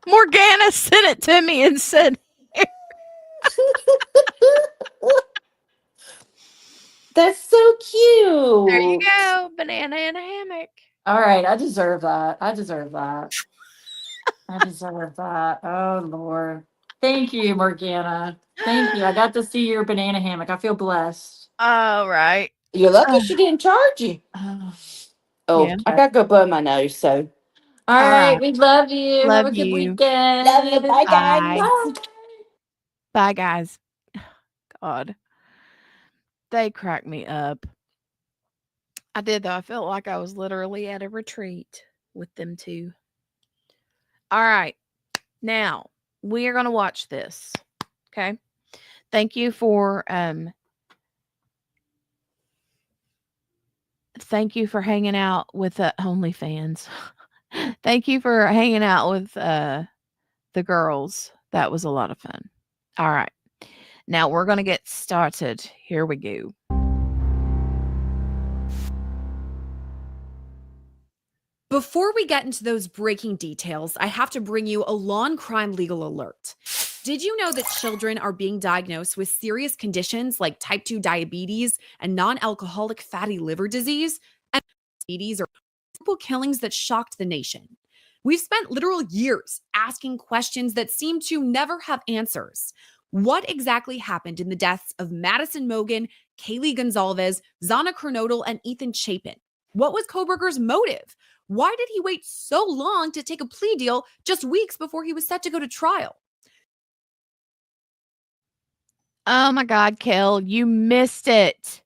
Morgana sent it to me and said, That's so cute. there you go. Banana in a hammock. All right, I deserve that. I deserve that. I deserve that. Oh Lord. Thank you, Morgana. Thank you. I got to see your banana hammock. I feel blessed. All right. You're lucky Uh, she didn't charge you. Oh. Oh, yeah. I gotta go blow my nose, so. All All right, right. we love you. Have Love a good you. weekend. Love you. Bye, guys. Bye. Bye. Bye, guys. God, they crack me up. I did, though. I felt like I was literally at a retreat with them two. All right. Now, we are going to watch this. Okay. Thank you for hanging out with OnlyFans. Thank you for hanging out with the girls. That was a lot of fun. All right. Now we're going to get started. Here we go. Before we get into those breaking details, I have to bring you a law and crime legal alert. Did you know that children are being diagnosed with serious conditions like type 2 diabetes and non-alcoholic fatty liver disease? And diabetes are simple killings that shocked the nation. We've spent literal years asking questions that seem to never have answers. What exactly happened in the deaths of Madison Mogen, Kaylee Gonzalez, Xana Kernodle, and Ethan Chapin? What was Kohberger's motive? Why did he wait so long to take a plea deal just weeks before he was set to go to trial? Oh my God, Kel, you missed it.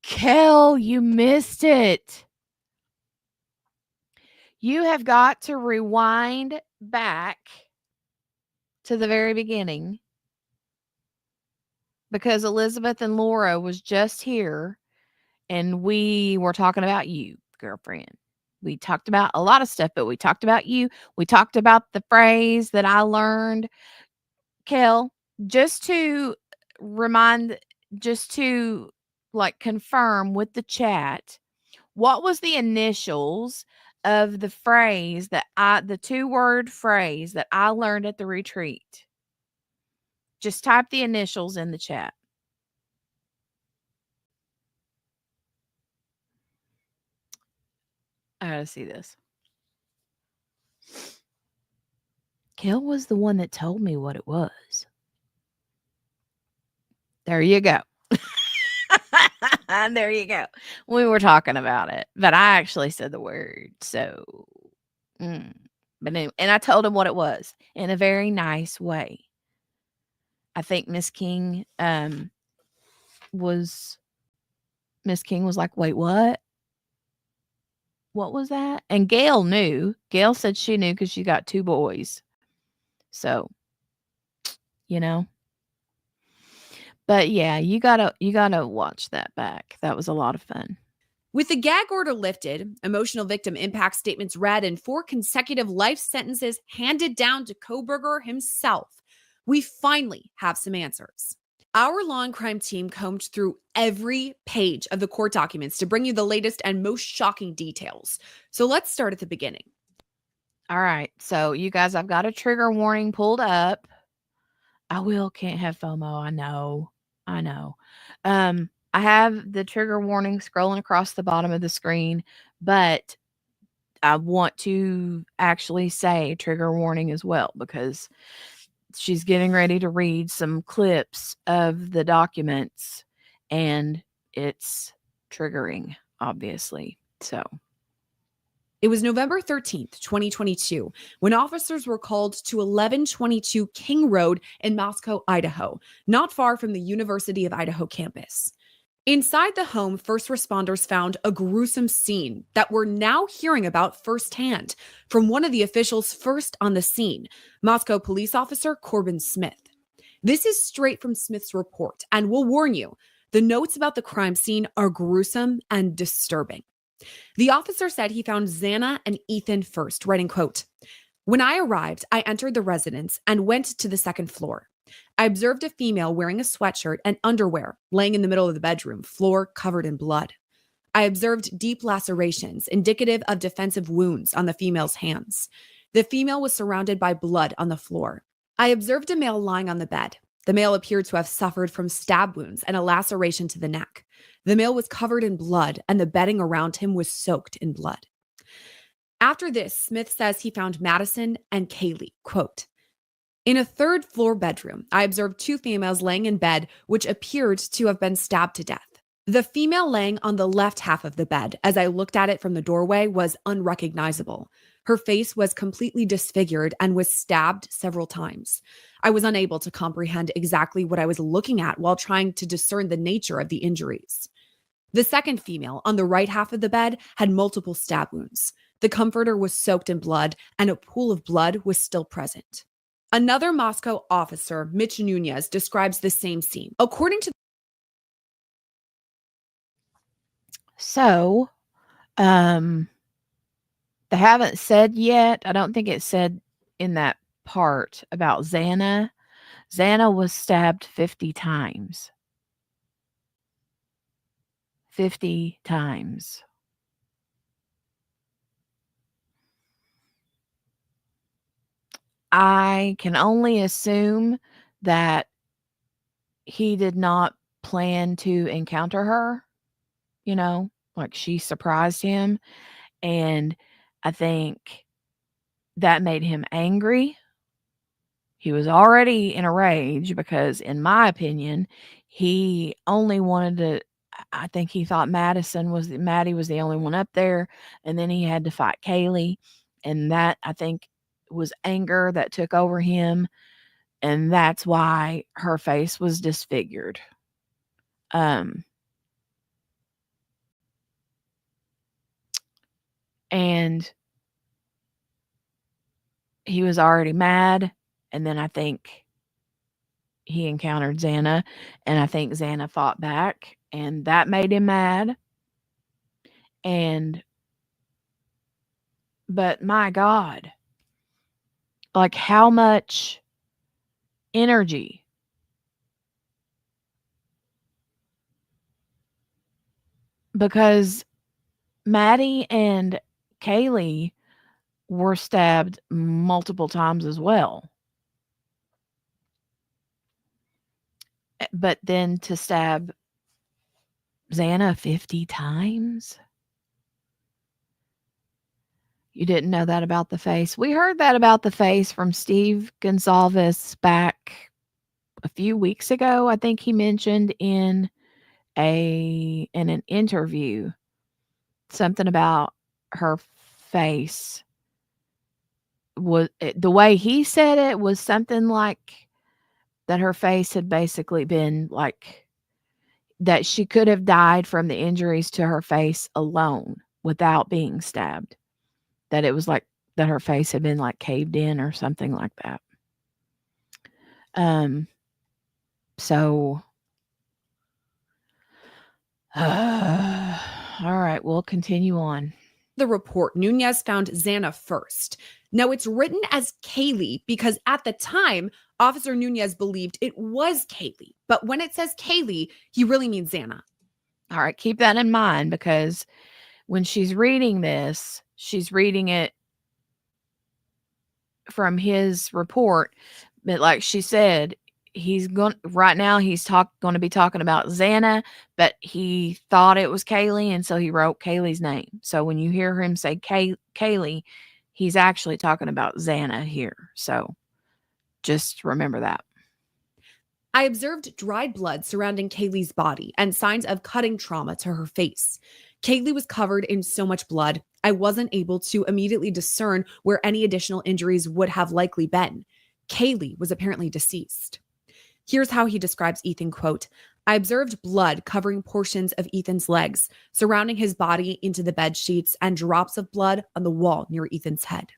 Kel, you missed it. You have got to rewind back to the very beginning because Elizabeth and Laura was just here and we were talking about you, girlfriend. We talked about a lot of stuff, but we talked about you. We talked about the phrase that I learned, Kel, just to remind, just to like confirm with the chat, what was the initials of the phrase the 2-word phrase that I learned at the retreat? Just type the initials in the chat. I gotta see this. Kel was the one that told me what it was. There you go. There you go. We were talking about it, but I actually said the word. So, but anyway, and I told him what it was in a very nice way. I think Miss King was like, "Wait, what? What was that?" And Gail knew. Gail said she knew because she got 2 boys. So, you know. But yeah, you gotta watch that back. That was a lot of fun. With the gag order lifted, emotional victim impact statements read, and 4 consecutive life sentences handed down to Kohberger himself, we finally have some answers. Our law and crime team combed through every page of the court documents to bring you the latest and most shocking details. So let's start at the beginning. All right. So you guys, I've got a trigger warning pulled up. Can't have FOMO. I know. I have the trigger warning scrolling across the bottom of the screen, but I want to actually say trigger warning as well because she's getting ready to read some clips of the documents and it's triggering, obviously. So it was November 13th, 2022, when officers were called to 1122 King Road in Moscow, Idaho, not far from the University of Idaho campus. Inside the home, first responders found a gruesome scene that we're now hearing about firsthand from one of the officials first on the scene, Moscow police officer Corbin Smith. This is straight from Smith's report, and we'll warn you, the notes about the crime scene are gruesome and disturbing. The officer said he found Xana and Ethan first, writing, quote, "When I arrived, I entered the residence and went to the second floor. I observed a female wearing a sweatshirt and underwear laying in the middle of the bedroom, floor covered in blood. I observed deep lacerations, indicative of defensive wounds on the female's hands. The female was surrounded by blood on the floor. I observed a male lying on the bed. The male appeared to have suffered from stab wounds and a laceration to the neck. The male was covered in blood, and the bedding around him was soaked in blood. After this, Smith says he found Madison and Kaylee, quote, "In a third-floor bedroom, I observed two females laying in bed, which appeared to have been stabbed to death. The female laying on the left half of the bed, as I looked at it from the doorway, was unrecognizable. Her face was completely disfigured and was stabbed several times. I was unable to comprehend exactly what I was looking at while trying to discern the nature of the injuries. The second female on the right half of the bed had multiple stab wounds. The comforter was soaked in blood, and a pool of blood was still present." Another Moscow officer, Mitch Nunez, describes the same scene. According to So, they haven't said yet. I don't think it said in that part about Xana. Xana was stabbed 50 times. 50 times. I can only assume that he did not plan to encounter her, like she surprised him. And I think that made him angry. He was already in a rage because, in my opinion, he only wanted to. I think he thought Maddie was the only one up there, and then he had to fight Kaylee, and that, I think, was anger that took over him, and that's why her face was disfigured. And he was already mad, and then I think he encountered Xana, and I think Xana fought back, and that made him mad. But my God, like how much energy. Because Maddie and Kaylee were stabbed multiple times as well. But then to stab Xana 50 times? You didn't know that about the face? We heard that about the face from Steve Gonsalves back a few weeks ago. I think he mentioned in an interview something about her face. The way he said it was something like that her face had basically been like that she could have died from the injuries to her face alone without being stabbed. That it was like that her face had been like caved in or something like that. So all right, we'll continue on. the report, Nunez found Xana first. Now, it's written as Kaylee because at the time, Officer Nunez believed it was Kaylee. But when it says Kaylee, he really means Xana. All right, keep that in mind because when she's reading this, she's reading it from his report. But like she said, right now he's going to be talking about Xana, but he thought it was Kaylee, and so he wrote Kaylee's name. So when you hear him say Kaylee, he's actually talking about Xana here. So just remember that. I observed dried blood surrounding Kaylee's body and signs of cutting trauma to her face. Kaylee was covered in so much blood, I wasn't able to immediately discern where any additional injuries would have likely been. Kaylee was apparently deceased. Here's how he describes Ethan, quote, I observed blood covering portions of Ethan's legs, surrounding his body into the bed sheets, and drops of blood on the wall near Ethan's head.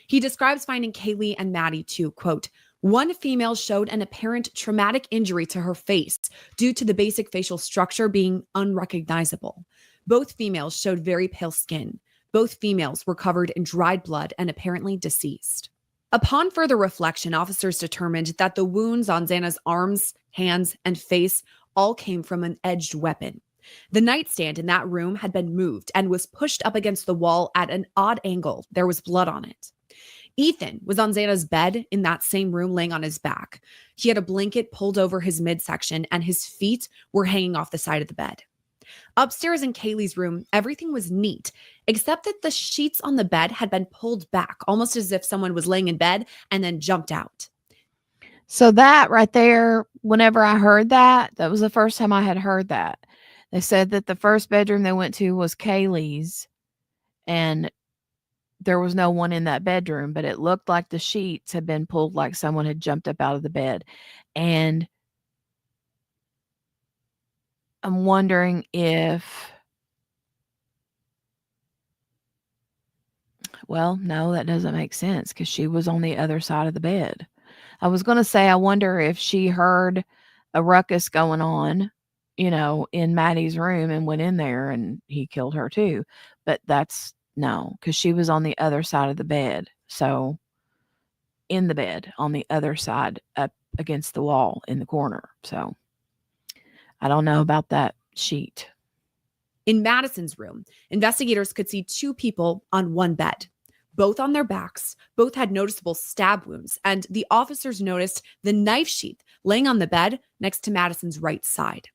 He describes finding Kaylee and Maddie too, quote, one female showed an apparent traumatic injury to her face due to the basic facial structure being unrecognizable. Both females showed very pale skin. Both females were covered in dried blood and apparently deceased. Upon further reflection, officers determined that the wounds on Xana's arms, hands, and face all came from an edged weapon. The nightstand in that room had been moved and was pushed up against the wall at an odd angle. There was blood on it. Ethan was on Xana's bed in that same room laying on his back. He had a blanket pulled over his midsection and his feet were hanging off the side of the bed. Upstairs in Kaylee's room, everything was neat, except that the sheets on the bed had been pulled back, almost as if someone was laying in bed and then jumped out. So that right there, whenever I heard that, that was the first time I had heard that. They said that the first bedroom they went to was Kaylee's, and there was no one in that bedroom, but it looked like the sheets had been pulled like someone had jumped up out of the bed. And I'm wondering if, well, no, that doesn't make sense because she was on the other side of the bed. I was going to say, I wonder if she heard a ruckus going on, in Maddie's room and went in there and he killed her too. But that's no, because she was on the other side of the bed. So in the bed on the other side up against the wall in the corner. So I don't know about that sheet. In Madison's room, investigators could see two people on one bed, both on their backs. Both had noticeable stab wounds, and the officers noticed the knife sheath laying on the bed next to Madison's right side.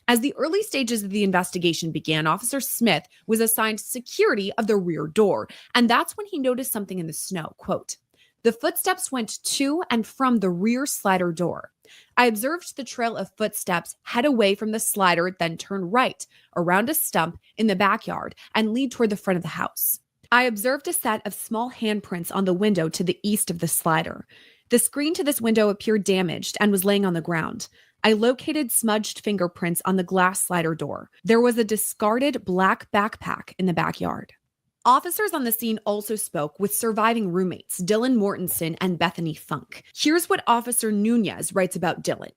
As the early stages of the investigation began, Officer Smith was assigned security of the rear door, and that's when he noticed something in the snow. Quote, "The footsteps went to and from the rear slider door. I observed the trail of footsteps head away from the slider, then turn right around a stump in the backyard and lead toward the front of the house. I observed a set of small handprints on the window to the east of the slider. The screen to this window appeared damaged and was laying on the ground. I located smudged fingerprints on the glass slider door. There was a discarded black backpack in the backyard." Officers on the scene also spoke with surviving roommates, Dylan Mortensen and Bethany Funk. Here's what Officer Nunez writes about Dylan.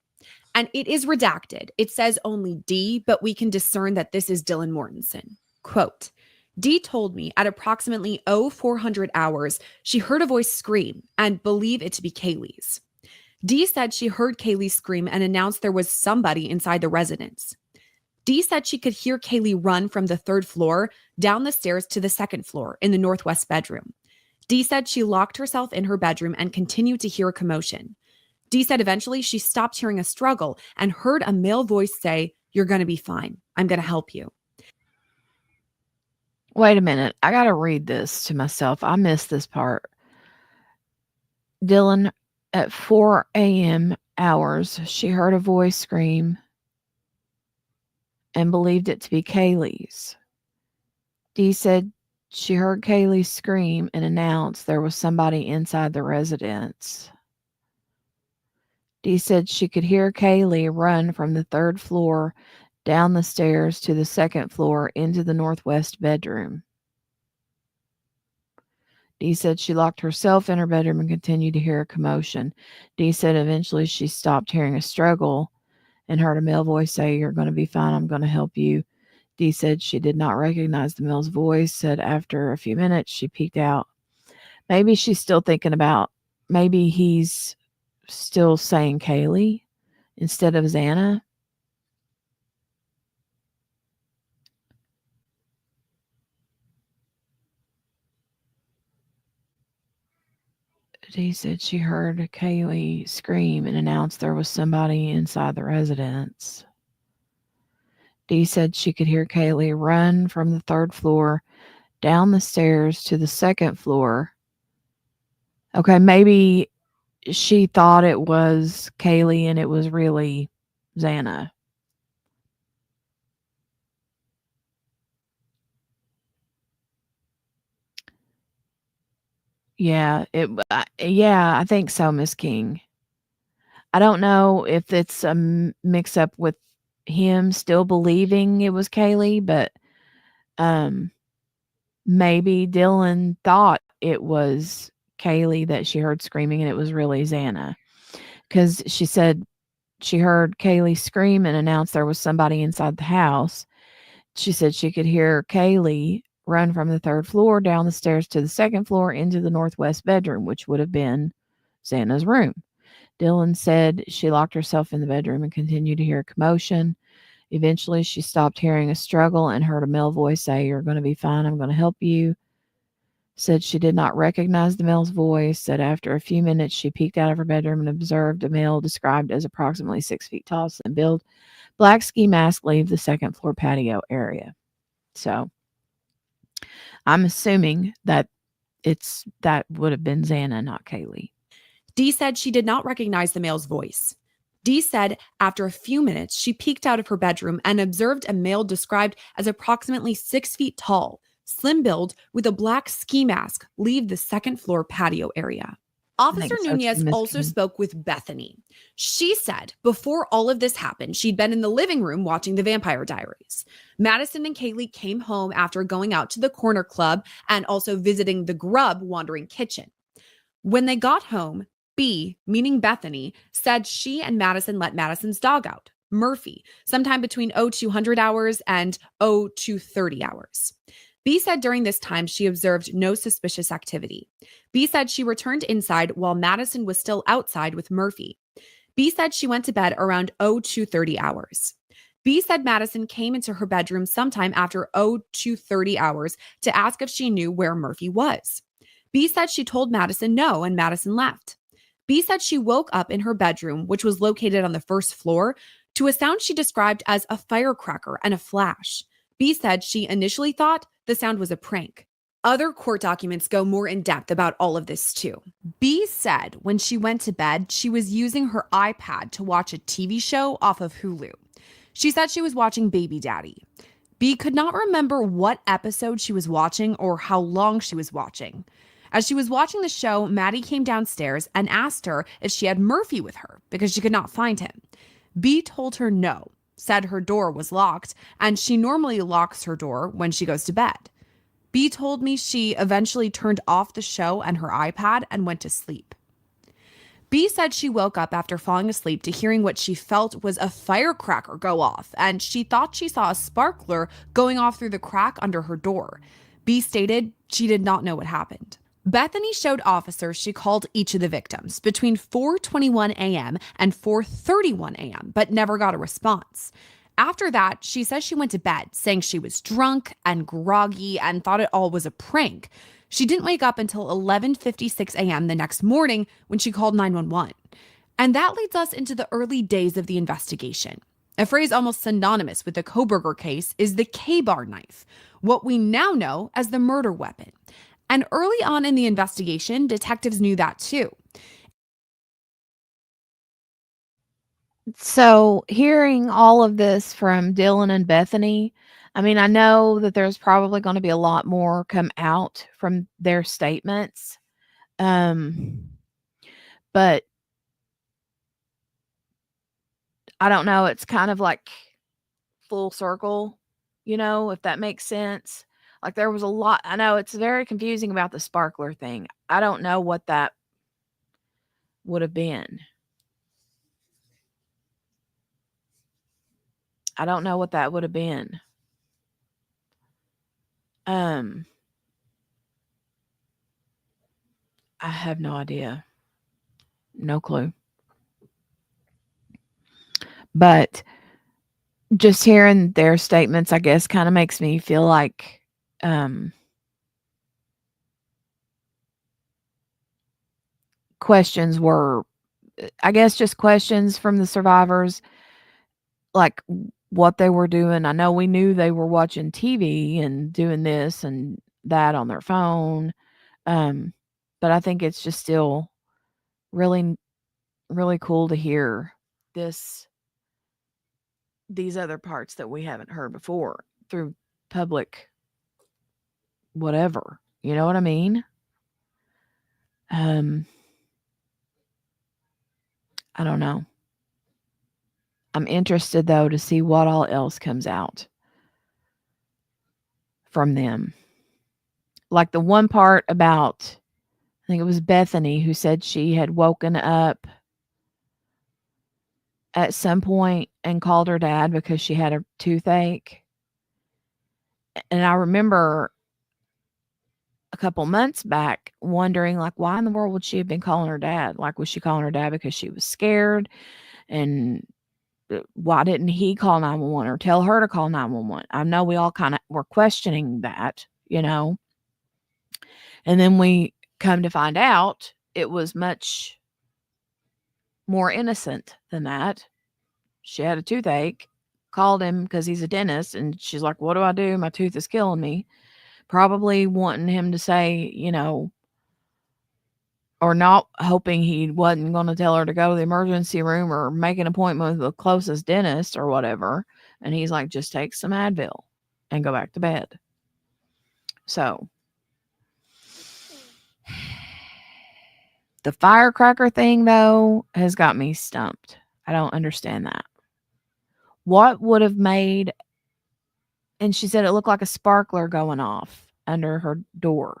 And it is redacted. It says only D, but we can discern that this is Dylan Mortensen. Quote, "D told me at approximately 0400 hours, she heard a voice scream and believe it to be Kaylee's. D said she heard Kaylee scream and announced there was somebody inside the residence. D said she could hear Kaylee run from the third floor down the stairs to the second floor in the northwest bedroom. D said she locked herself in her bedroom and continued to hear a commotion. D said eventually she stopped hearing a struggle and heard a male voice say, 'You're going to be fine. I'm going to help you.'" Wait a minute. I got to read this to myself. I missed this part. Dylan, at 4 a.m. hours, she heard a voice scream and believed it to be Kaylee's. Dee said she heard Kaylee scream and announced there was somebody inside the residence. Dee said she could hear Kaylee run from the third floor down the stairs to the second floor into the northwest bedroom. Dee said she locked herself in her bedroom and continued to hear a commotion. Dee said eventually she stopped hearing a struggle and heard a male voice say, "You're going to be fine. I'm going to help you." Dee said she did not recognize the male's voice, said after a few minutes she peeked out. Maybe she's still thinking about, maybe he's still saying Kaylee instead of Xana. Dee said she heard Kaylee scream and announced there was somebody inside the residence. Dee said she could hear Kaylee run from the third floor down the stairs to the second floor. Okay, maybe she thought it was Kaylee and it was really Xana. Yeah, I think so, Miss King. I don't know if it's a mix up with him still believing it was Kaylee, but maybe Dylan thought it was Kaylee that she heard screaming and it was really Xana. Because she said she heard Kaylee scream and announce there was somebody inside the house. She said she could hear Kaylee run from the third floor down the stairs to the second floor into the northwest bedroom, which would have been Xana's room. Dylan said she locked herself in the bedroom and continued to hear a commotion. Eventually, she stopped hearing a struggle and heard a male voice say, "You're going to be fine. I'm going to help you." said she did not recognize the male's voice, said after a few minutes she peeked out of her bedroom and observed a male described as approximately 6 feet tall, slim build, black ski mask leave the second floor patio area. So I'm assuming that that would have been Xana, not Kaylee. Dee said she did not recognize the male's voice. Dee said after a few minutes, she peeked out of her bedroom and observed a male described as approximately 6 feet tall, slim build, with a black ski mask leave the second floor patio area. Officer Nunez also spoke with Bethany. She said before all of this happened, she'd been in the living room watching The Vampire Diaries. Madison and Kaylee came home after going out to the corner club and also visiting the Grub Wandering Kitchen. When they got home, B, meaning Bethany, said she and Madison let Madison's dog out, Murphy, sometime between 0200 hours and 0230 hours. B said during this time she observed no suspicious activity. B said she returned inside while Madison was still outside with Murphy. B said she went to bed around 0230 hours. B said Madison came into her bedroom sometime after 0230 hours to ask if she knew where Murphy was. B said she told Madison no, and Madison left. B said she woke up in her bedroom, which was located on the first floor, to a sound she described as a firecracker and a flash. B said she initially thought the sound was a prank. Other court documents go more in depth about all of this too. B said when she went to bed, she was using her iPad to watch a TV show off of Hulu. She said she was watching Baby Daddy. B could not remember what episode she was watching or how long she was watching. As she was watching the show, Maddie came downstairs and asked her if she had Murphy with her because she could not find him. B told her no, said her door was locked, and she normally locks her door when she goes to bed. B told me she eventually turned off the show and her iPad and went to sleep. B said she woke up after falling asleep to hearing what she felt was a firecracker go off, and she thought she saw a sparkler going off through the crack under her door. B stated she did not know what happened. Bethany showed officers she called each of the victims between 4:21 a.m. and 4:31 a.m., but never got a response. After that, she says she went to bed, saying she was drunk and groggy and thought it all was a prank. She didn't wake up until 11:56 a.m. the next morning when she called 911. And that leads us into the early days of the investigation. A phrase almost synonymous with the Kohberger case is the K-bar knife, what we now know as the murder weapon. And early on in the investigation, detectives knew that too. So hearing all of this from Dylan and Bethany, I mean, I know that there's probably going to be a lot more come out from their statements. But I don't know. It's kind of like full circle, if that makes sense. Like there was a lot. I know it's very confusing about the sparkler thing. I don't know what that would have been. I don't know what that would have been. I have no idea. No clue. But just hearing their statements, I guess, kind of makes me feel like questions were, I guess, just questions from the survivors, like what they were doing. I know we knew they were watching TV and doing this and that on their phone. But I think it's just still really, really cool to hear these other parts that we haven't heard before through public whatever. You know what I mean? I don't know. I'm interested though to see what all else comes out from them. Like the one part about, I think it was Bethany who said she had woken up at some point and called her dad because she had a toothache. And I remember a couple months back wondering, like, why in the world would she have been calling her dad? Like, was she calling her dad because she was scared? And why didn't he call 911 or tell her to call 911? I know we all kind of were questioning that, And then we come to find out it was much more innocent than that. She had a toothache, called him because he's a dentist, and she's like, "What do I do? My tooth is killing me." Probably wanting him to say, or not hoping he wasn't going to tell her to go to the emergency room or make an appointment with the closest dentist or whatever. And he's like, "Just take some Advil and go back to bed." So the firecracker thing, though, has got me stumped. I don't understand that. What would have made, and she said it looked like a sparkler going off under her door.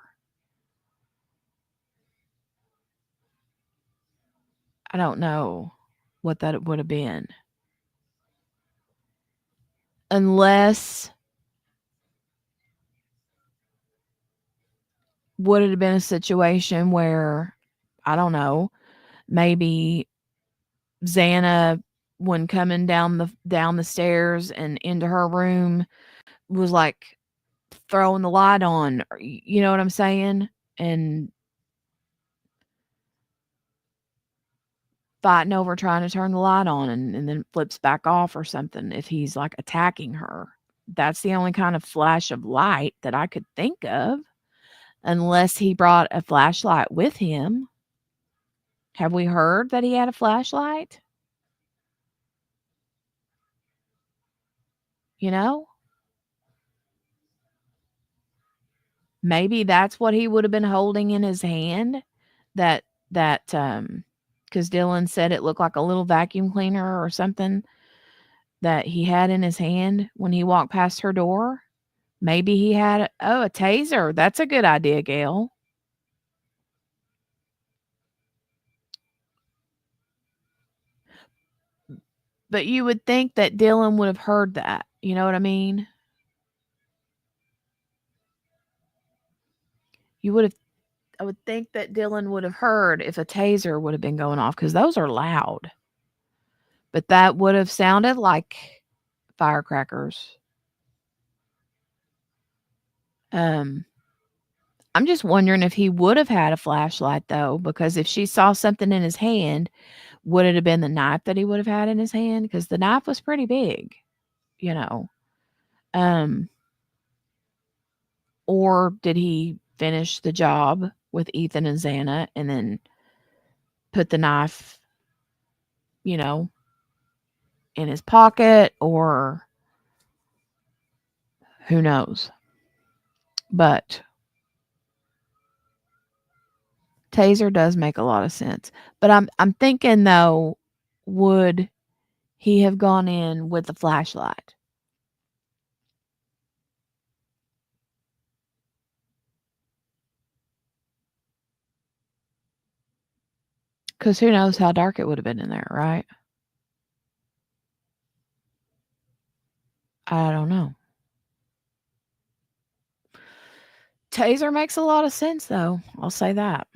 I don't know what that would have been. Unless, would it have been a situation where, I don't know, maybe Xana, when coming down the stairs and into her room, was like throwing the light on, you know what I'm saying? And fighting over trying to turn the light on, and then flips back off or something if he's like attacking her. That's the only kind of flash of light that I could think of, unless he brought a flashlight with him. Have we heard that he had a flashlight? You know? Maybe that's what he would have been holding in his hand. Because Dylan said it looked like a little vacuum cleaner or something that he had in his hand when he walked past her door. Maybe he had a taser. That's a good idea, Gail. But you would think that Dylan would have heard that. You know what I mean? I would think that Dylan would have heard if a taser would have been going off, because those are loud. But that would have sounded like firecrackers. I'm just wondering if he would have had a flashlight, though, because if she saw something in his hand, would it have been the knife that he would have had in his hand? Because the knife was pretty big, you know. Or did he finish the job with Ethan and Xana and then put the knife, you know, in his pocket, or who knows? But taser does make a lot of sense. But I'm thinking, though, would he have gone in with the flashlight? Because who knows how dark it would have been in there, right? I don't know. Taser makes a lot of sense, though. I'll say that.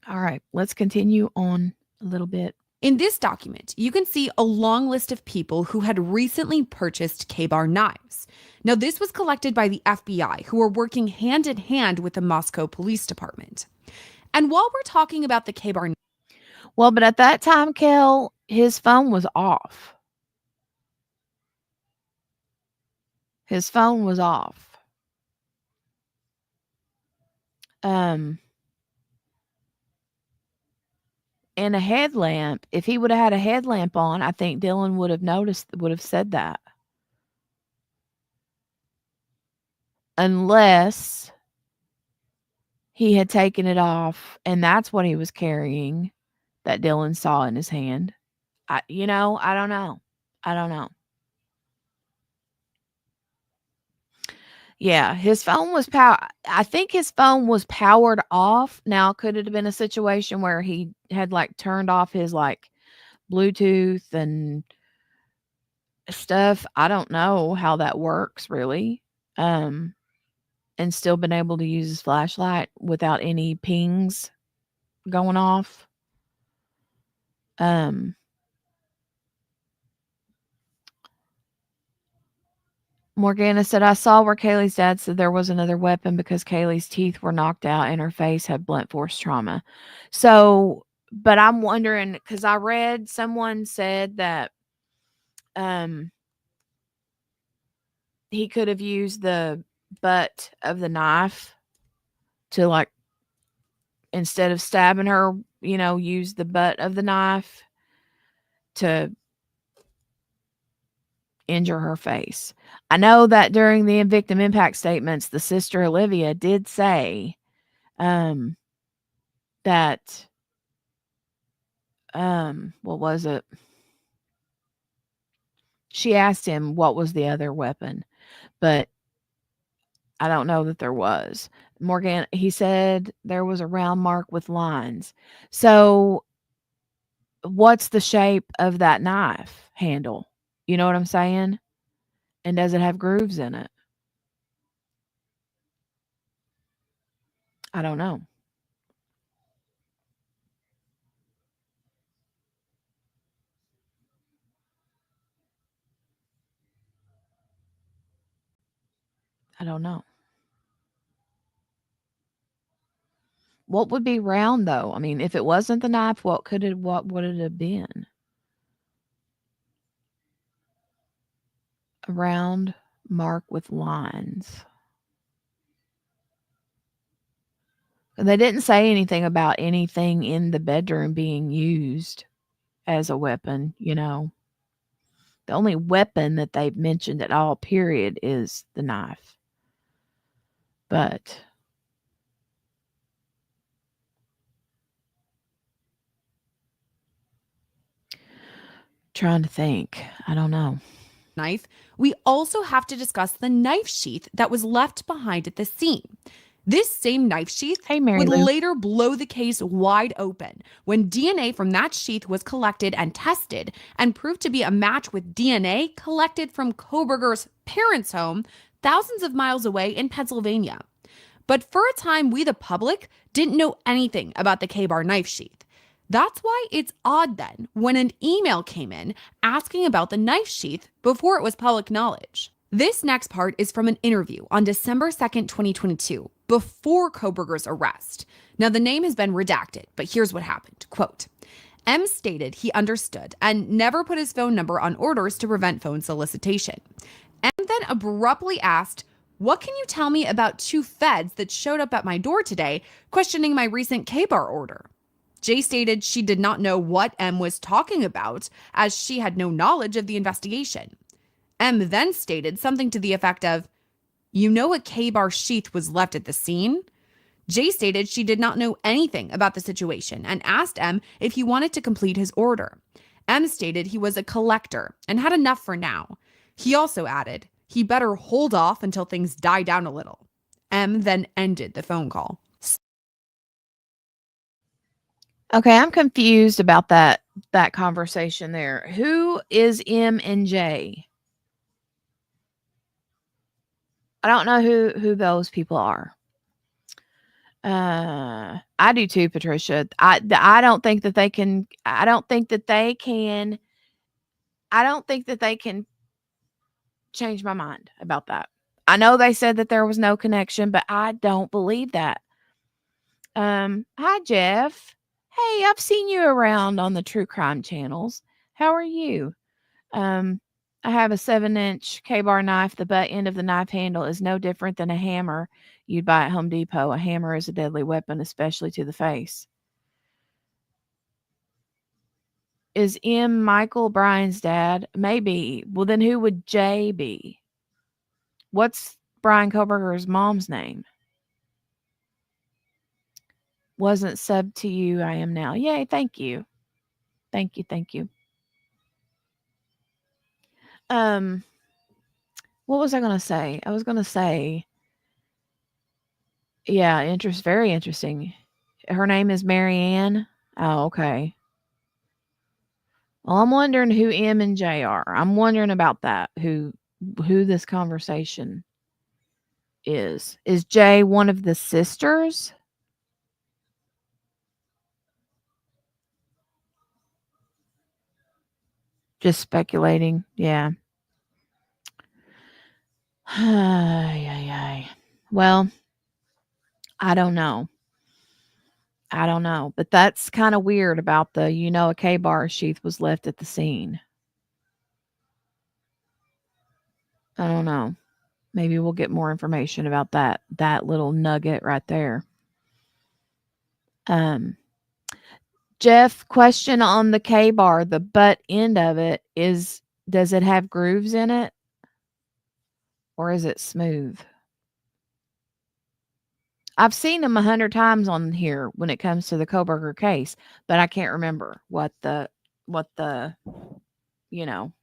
All right, let's continue on a little bit. In this document, you can see a long list of people who had recently purchased K-Bar knives. Now, this was collected by the FBI, who are working hand in hand with the Moscow Police Department. And while we're talking about the K-Bar, well, but at that time, Kel, his phone was off. His phone was off. And a headlamp, if he would have had a headlamp on, I think Dylan would have said that. Unless he had taken it off and that's what he was carrying that Dylan saw in his hand. I don't know. Yeah, his phone was I think his phone was powered off. Now, could it have been a situation where he had like turned off his like Bluetooth and stuff? I don't know how that works really. And still been able to use his flashlight without any pings going off. Morgana said, I saw where Kaylee's dad said there was another weapon because Kaylee's teeth were knocked out and her face had blunt force trauma. So, but I'm wondering because I read someone said that um he could have used the butt of the knife to, like, instead of stabbing her, use the butt of the knife to injure her face. I know that during the victim impact statements, the sister Olivia did say um, that, what was it? She asked him what was the other weapon, but I don't know that there was. Morgan, he said there was a round mark with lines. So, what's the shape of that knife handle? You know what I'm saying? And does it have grooves in it? I don't know. I don't know. What would be round though? I mean, if it wasn't the knife, what would it have been? A round mark with lines. They didn't say anything about anything in the bedroom being used as a weapon, The only weapon that they've mentioned at all, period, is the knife. But trying to think. I don't know. Knife, we also have to discuss the knife sheath that was left behind at the scene. This same knife sheath Hey, Mary would Lou. later blow the case wide open when DNA from that sheath was collected and tested and proved to be a match with DNA collected from Kohberger's parents' home thousands of miles away in Pennsylvania. But for a time, we, the public, didn't know anything about the K-bar knife sheath. That's why it's odd then when an email came in asking about the knife sheath before it was public knowledge. This next part is from an interview on December 2nd, 2022, before Kohberger's arrest. Now, the name has been redacted, but here's what happened. Quote, M stated he understood and never put his phone number on orders to prevent phone solicitation. M then abruptly asked, what can you tell me about two feds that showed up at my door today questioning my recent K-bar order? Jay stated she did not know what M was talking about as she had no knowledge of the investigation. M then stated something to the effect of, you know a K-bar sheath was left at the scene? Jay stated she did not know anything about the situation and asked M if he wanted to complete his order. M stated he was a collector and had enough for now. He also added he better hold off until things die down a little. M then ended the phone call. Okay, I'm confused about that conversation there. Who is M and J? I don't know who those people are. I do too, Patricia. I don't think that they can. I don't think that they can. I don't think that they can change my mind about that. I know they said that there was no connection, but I don't believe that. Hi Jeff. Hey, I've seen you around on the true crime channels. How are you? Um, I have a 7-inch K-bar knife. The butt end of the knife handle is no different than a hammer you'd buy at Home Depot. A hammer is a deadly weapon, especially to the face. Is M Michael Brian's dad? Maybe. Well, then who would J be? What's Bryan Kohberger's mom's name? Wasn't sub to you. I am now. Yay. Thank you. Thank you. Thank you. Um, what was I going to say? I was going to say, yeah, very interesting. Her name is Marianne. Oh, okay. Well, I'm wondering who M and J are. I'm wondering about that. Who this conversation is. Is J one of the sisters? Just speculating. Yeah. Ay, ay, ay. Well, I don't know. I don't know. But that's kind of weird about the, a K-bar sheath was left at the scene. I don't know. Maybe we'll get more information about that little nugget right there. Um, Jeff, question on the K-bar, the butt end of it does it have grooves in it or is it smooth? I've seen them 100 times on here when it comes to the Kohberger case, but I can't remember what the you know,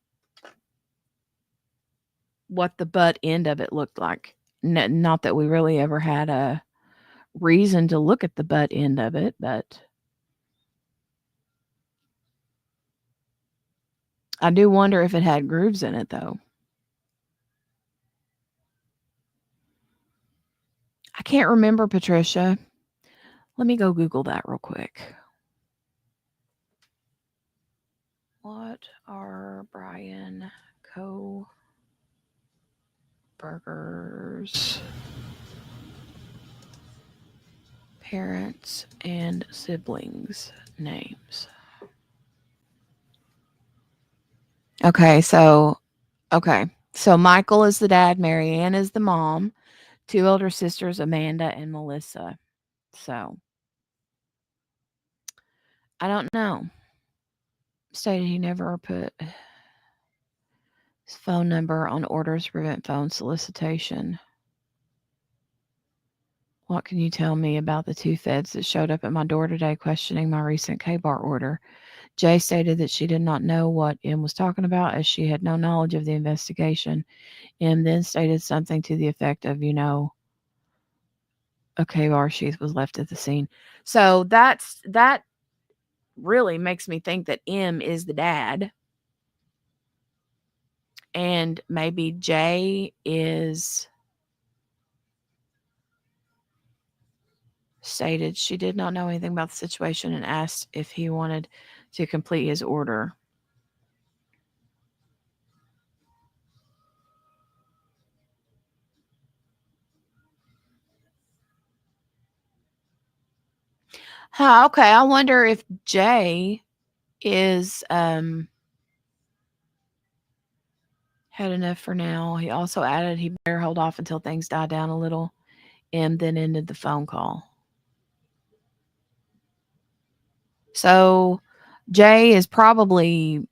what the butt end of it looked like. Not that we really ever had a reason to look at the butt end of it, but I do wonder if it had grooves in it, though. I can't remember, Patricia. Let me go Google that real quick. What are Bryan Kohberger's parents and siblings' names? Okay, so Michael is the dad, Marianne is the mom, 2 older sisters, Amanda and Melissa. So I don't know. Stated he never put his phone number on orders to prevent phone solicitation. What can you tell me about the 2 feds that showed up at my door today questioning my recent K-bar order? Jay stated that she did not know what M was talking about as she had no knowledge of the investigation. M then stated something to the effect of, a K-bar sheath was left at the scene. So that really makes me think that M is the dad. And maybe Jay is stated she did not know anything about the situation and asked if he wanted to complete his order. Okay, I wonder if Jay is had enough for now. He also added he better hold off until things die down a little and then ended the phone call. So Jay is probably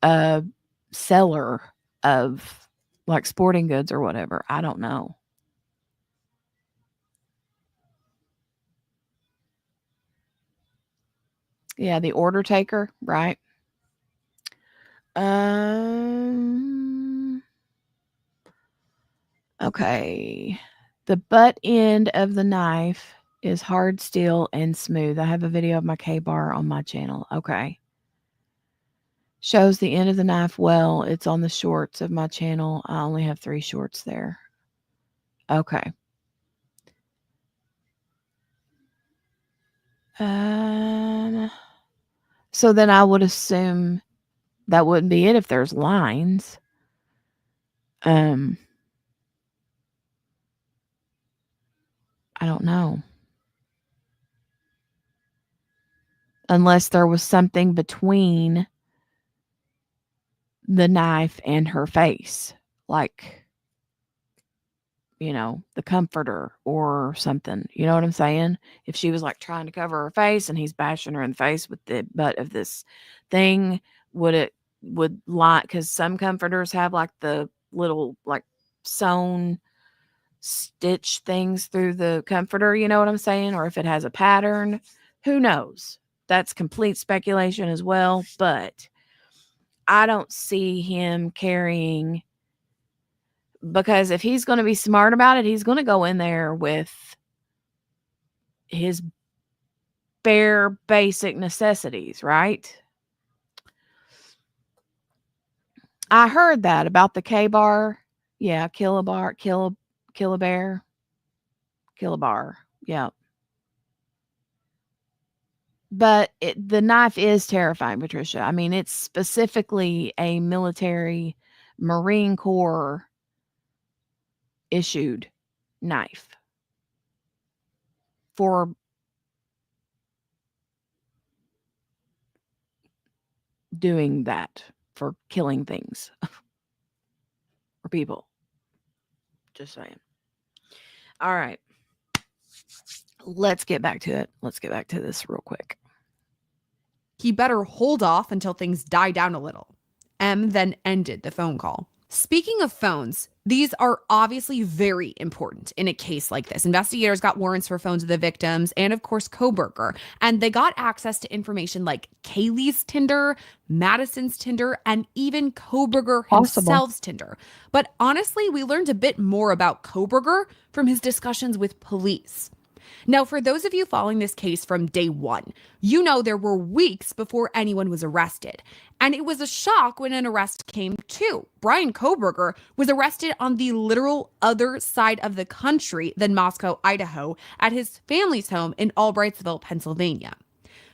a seller of like sporting goods or whatever. I don't know. Yeah, the order taker, right? Okay. The butt end of the knife is hard steel and smooth. I have a video of my K-bar on my channel. Okay. Shows the end of the knife well. It's on the shorts of my channel. I only have 3 shorts there. Okay. So then I would assume that wouldn't be it if there's lines. I don't know. Unless there was something between the knife and her face, like, the comforter or something. You know what I'm saying? If she was like trying to cover her face and he's bashing her in the face with the butt of this thing, would lie? Because some comforters have like the little like sewn stitch things through the comforter. You know what I'm saying? Or if it has a pattern, who knows? That's complete speculation as well. But I don't see him carrying. Because if he's going to be smart about it, he's going to go in there with his bare basic necessities, right? I heard that about the K-bar. Yeah, kilobar. Yeah. But the knife is terrifying, Patricia. I mean, it's specifically a military Marine Corps issued knife for doing that, for killing things or people. Just saying. All right. Let's get back to it. Let's get back to this real quick. He better hold off until things die down a little. M then ended the phone call. Speaking of phones, these are obviously very important in a case like this. Investigators got warrants for phones of the victims and, of course, Kohberger. And they got access to information like Kaylee's Tinder, Madison's Tinder, and even Kohberger himself's Tinder. But honestly, we learned a bit more about Kohberger from his discussions with police. Now, for those of you following this case from day one, you know there were weeks before anyone was arrested. And it was a shock when an arrest came too. Bryan Kohberger was arrested on the literal other side of the country than Moscow, Idaho, at his family's home in Albrightsville, Pennsylvania.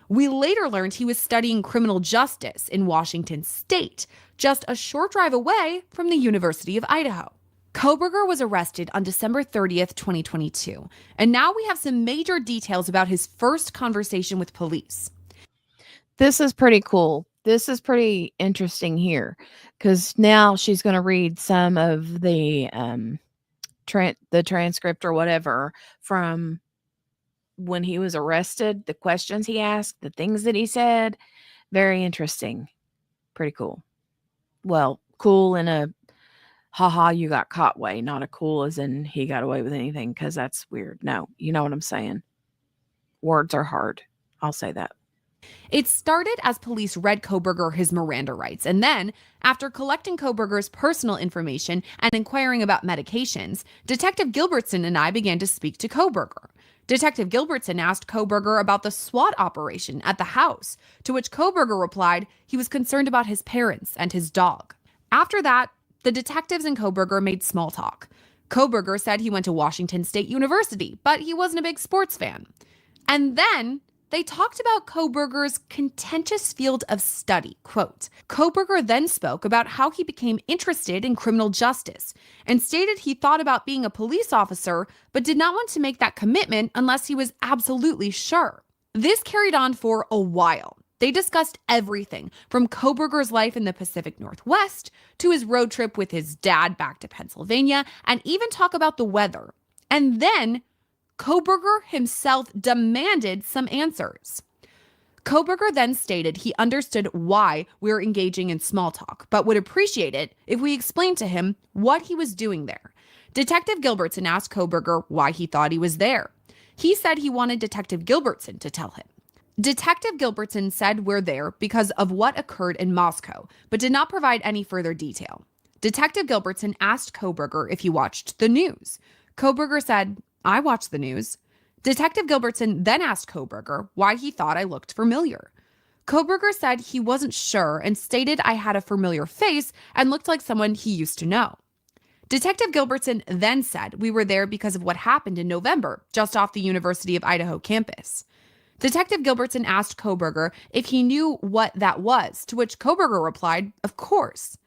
We later learned he was studying criminal justice in Washington State, just a short drive away from the University of Idaho. Kohberger was arrested on December 30th, 2022, and now we have some major details about his first conversation with police. This is pretty cool. This is pretty interesting here, because now she's going to read some of the transcript or whatever from when he was arrested, the questions he asked, the things that he said. Very interesting. Pretty cool. Well, cool in a haha, you got caught way, not a cool as in he got away with anything, because that's weird. No, you know what I'm saying. Words are hard. I'll say that. It started as police read Kohberger his Miranda rights, and then, after collecting Kohberger's personal information and inquiring about medications, Detective Gilbertson and I began to speak to Kohberger. Detective Gilbertson asked Kohberger about the SWAT operation at the house, to which Kohberger replied he was concerned about his parents and his dog. After that, the detectives and Kohberger made small talk. Kohberger said he went to Washington State University, but he wasn't a big sports fan. And then they talked about Kohberger's contentious field of study. Quote, Kohberger then spoke about how he became interested in criminal justice and stated he thought about being a police officer, but did not want to make that commitment unless he was absolutely sure. This carried on for a while. They discussed everything from Kohberger's life in the Pacific Northwest to his road trip with his dad back to Pennsylvania, and even talk about the weather. And then Kohberger himself demanded some answers. Kohberger then stated he understood why we were engaging in small talk, but would appreciate it if we explained to him what he was doing there. Detective Gilbertson asked Kohberger why he thought he was there. He said he wanted Detective Gilbertson to tell him. Detective Gilbertson said we're there because of what occurred in Moscow, but did not provide any further detail. Detective Gilbertson asked Kohberger if he watched the news. Kohberger said, I watched the news. Detective Gilbertson then asked Kohberger why he thought I looked familiar. Kohberger said he wasn't sure and stated I had a familiar face and looked like someone he used to know. Detective Gilbertson then said we were there because of what happened in November, just off the University of Idaho campus. Detective Gilbertson asked Kohberger if he knew what that was, to which Kohberger replied, of course.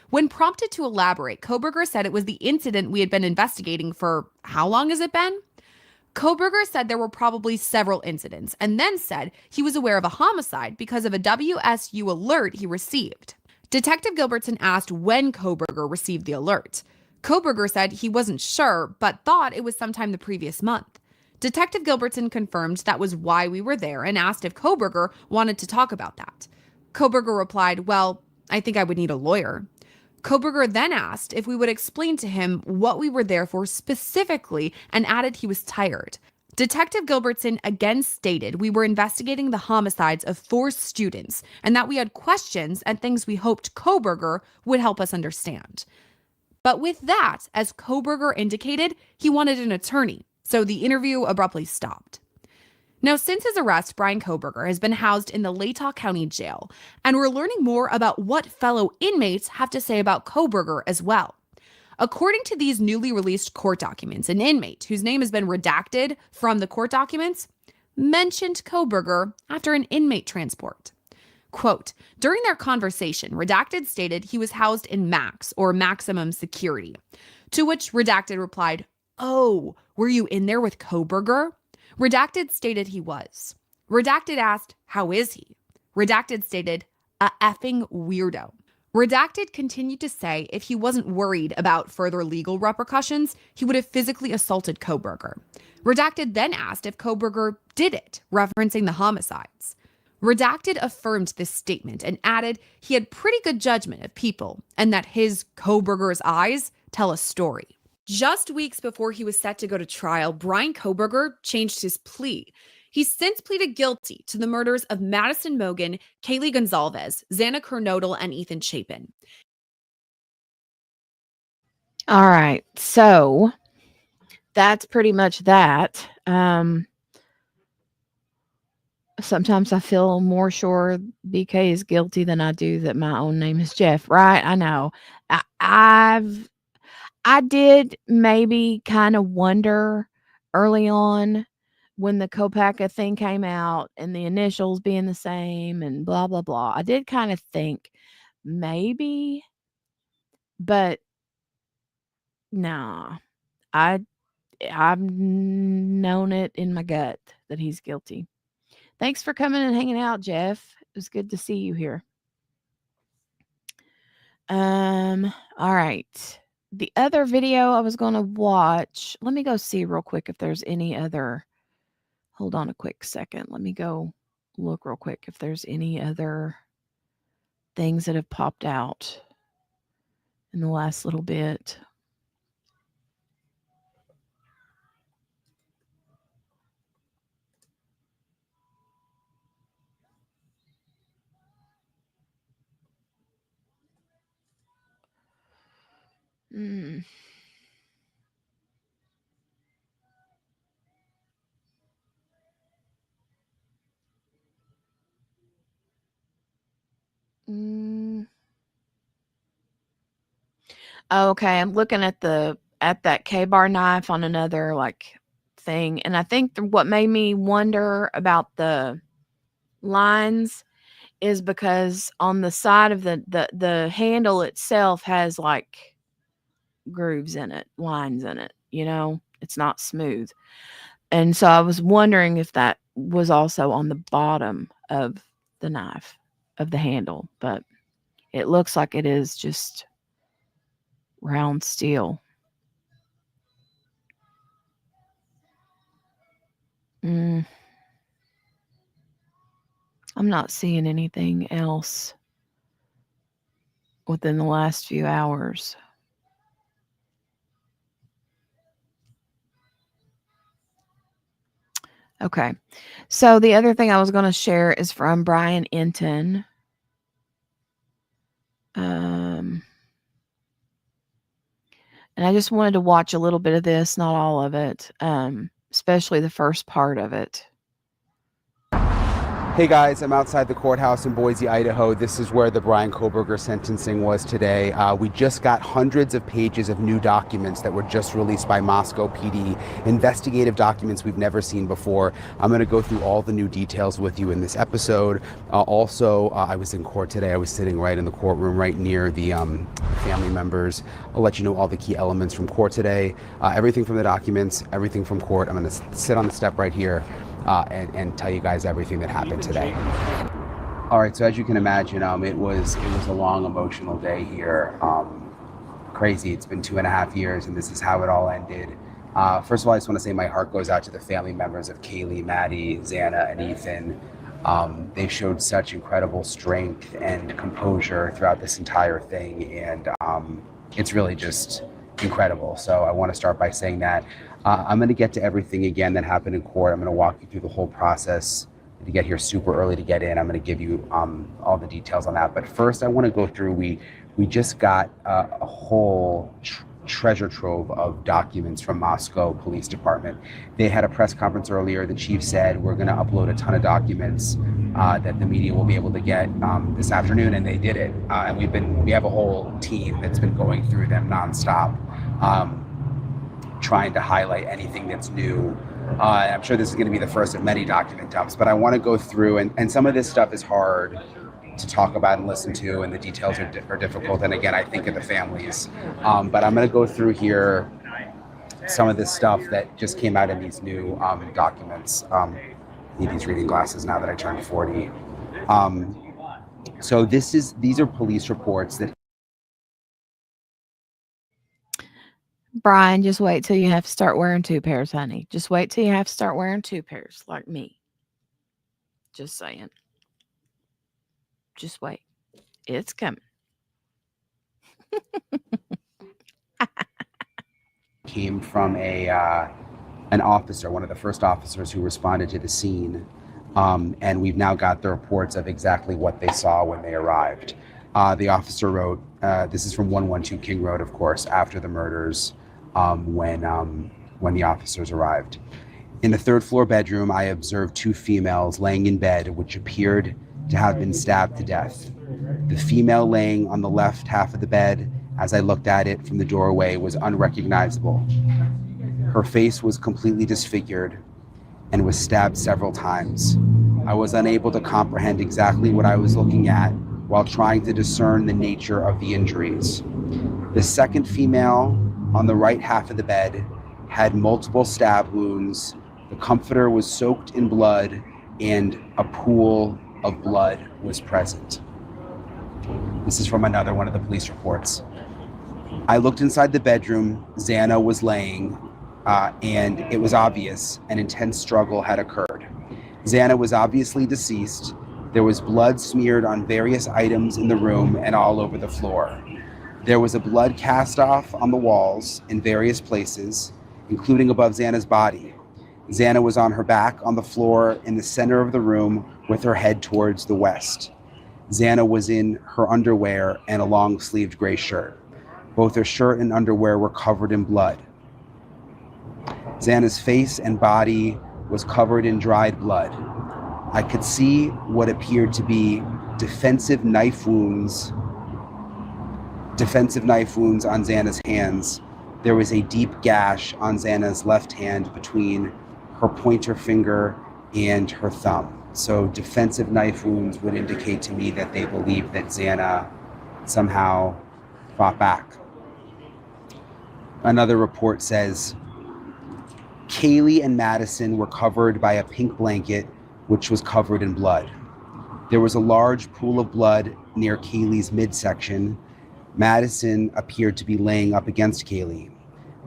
When prompted to elaborate, Kohberger said it was the incident we had been investigating for how long has it been? Kohberger said there were probably several incidents, and then said he was aware of a homicide because of a WSU alert he received. Detective Gilbertson asked when Kohberger received the alert. Kohberger said he wasn't sure, but thought it was sometime the previous month. Detective Gilbertson confirmed that was why we were there and asked if Kohberger wanted to talk about that. Kohberger replied, well, I think I would need a lawyer. Kohberger then asked if we would explain to him what we were there for specifically and added he was tired. Detective Gilbertson again stated we were investigating the homicides of 4 students and that we had questions and things we hoped Kohberger would help us understand. But with that, as Kohberger indicated, he wanted an attorney. So the interview abruptly stopped. Now, since his arrest, Bryan Kohberger has been housed in the Latah County Jail, and we're learning more about what fellow inmates have to say about Kohberger as well. According to these newly released court documents, an inmate whose name has been redacted from the court documents mentioned Kohberger after an inmate transport. Quote, during their conversation, Redacted stated he was housed in max, or maximum security. To which Redacted replied, oh, were you in there with Kohberger? Redacted stated he was. Redacted asked, how is he? Redacted stated, a effing weirdo. Redacted continued to say if he wasn't worried about further legal repercussions, he would have physically assaulted Kohberger. Redacted then asked if Kohberger did it, referencing the homicides. Redacted affirmed this statement and added he had pretty good judgment of people and that his Kohberger's eyes tell a story. Just weeks before he was set to go to trial, Bryan Kohberger changed his plea. He's since pleaded guilty to the murders of Madison Mogen, Kaylee Gonzalez, Xana Kernodle, and Ethan Chapin. All right, so that's pretty much that. Sometimes I feel more sure BK is guilty than I do that my own name is Jeff, right? I know. I did maybe kind of wonder early on when the Kopaka thing came out and the initials being the same and blah, blah, blah. I did kind of think maybe, but nah, I've known it in my gut that he's guilty. Thanks for coming and hanging out, Jeff. It was good to see you here. All right. The other video I was going to watch, let me go see real quick if there's any other. Hold on a quick second. Let me go look real quick if there's any other things that have popped out in the last little bit. Mm. Okay, I'm looking at that K-bar knife on another like thing, and I think what made me wonder about the lines is because on the side of the handle itself has like grooves in it, lines in it, it's not smooth. And so I was wondering if that was also on the bottom of the knife, of the handle, but it looks like it is just round steel. I'm not seeing anything else within the last few hours. Okay. So the other thing I was going to share is from Bryan Inton. And I just wanted to watch a little bit of this, not all of it, especially the first part of it. Hey guys, I'm outside the courthouse in Boise, Idaho. This is where the Bryan Kohberger sentencing was today. We just got hundreds of pages of new documents that were just released by Moscow PD, investigative documents we've never seen before. I'm going to go through all the new details with you in this episode. Also, I was in court today. I was sitting right in the courtroom, right near the family members. I'll let you know all the key elements from court today. Everything from the documents, everything from court. I'm going to sit on the step right here. And tell you guys everything that happened today. All right, so as you can imagine, it was a long, emotional day here. Crazy. It's been 2.5 years, and this is how it all ended. First of all, I just want to say my heart goes out to the family members of Kaylee, Maddie, Xana, and Ethan. They've showed such incredible strength and composure throughout this entire thing, and it's really just incredible. So I want to start by saying that. I'm going to get to everything again that happened in court. I'm going to walk you through the whole process. To get here super early to get in, I'm going to give you all the details on that. But first, I want to go through, we just got a whole treasure trove of documents from Moscow Police Department. They had a press conference earlier. The chief said, we're going to upload a ton of documents that the media will be able to get this afternoon, and they did it. And we have a whole team that's been going through them nonstop. Trying to highlight anything that's new. I'm sure this is going to be the first of many document dumps, but I want to go through, and some of this stuff is hard to talk about and listen to, and the details are difficult. And again, I think of the families. But I'm going to go through here some of this stuff that just came out in these new documents. Need these reading glasses now that I turned 40. So these are police reports that. Brian, just wait till you have to start wearing 2 pairs, honey. Just wait till you have to start wearing 2 pairs like me. Just saying. Just wait. It's coming. Came from an officer, one of the first officers who responded to the scene. And we've now got the reports of exactly what they saw when they arrived. The officer wrote, this is from 112 King Road, of course, after the murders, when the officers arrived. In the 3rd floor bedroom, I observed 2 females laying in bed, which appeared to have been stabbed to death. The female laying on the left half of the bed, as I looked at it from the doorway, was unrecognizable. Her face was completely disfigured and was stabbed several times. I was unable to comprehend exactly what I was looking at while trying to discern the nature of the injuries. The second female on the right half of the bed had multiple stab wounds. The comforter was soaked in blood, and a pool of blood was present. This is from another one of the police reports. I looked inside the bedroom. Xana was laying, and it was obvious an intense struggle had occurred. Xana was obviously deceased. There was blood smeared on various items in the room and all over the floor. There was a blood cast off on the walls in various places, including above Xana's body. Xana was on her back on the floor in the center of the room with her head towards the west. Xana was in her underwear and a long-sleeved gray shirt. Both her shirt and underwear were covered in blood. Xana's face and body was covered in dried blood. I could see what appeared to be defensive knife wounds on Xana's hands. There was a deep gash on Xana's left hand between her pointer finger and her thumb. So defensive knife wounds would indicate to me that they believe that Xana somehow fought back. Another report says, Kaylee and Madison were covered by a pink blanket, which was covered in blood. There was a large pool of blood near Kaylee's midsection. Madison appeared to be laying up against Kaylee.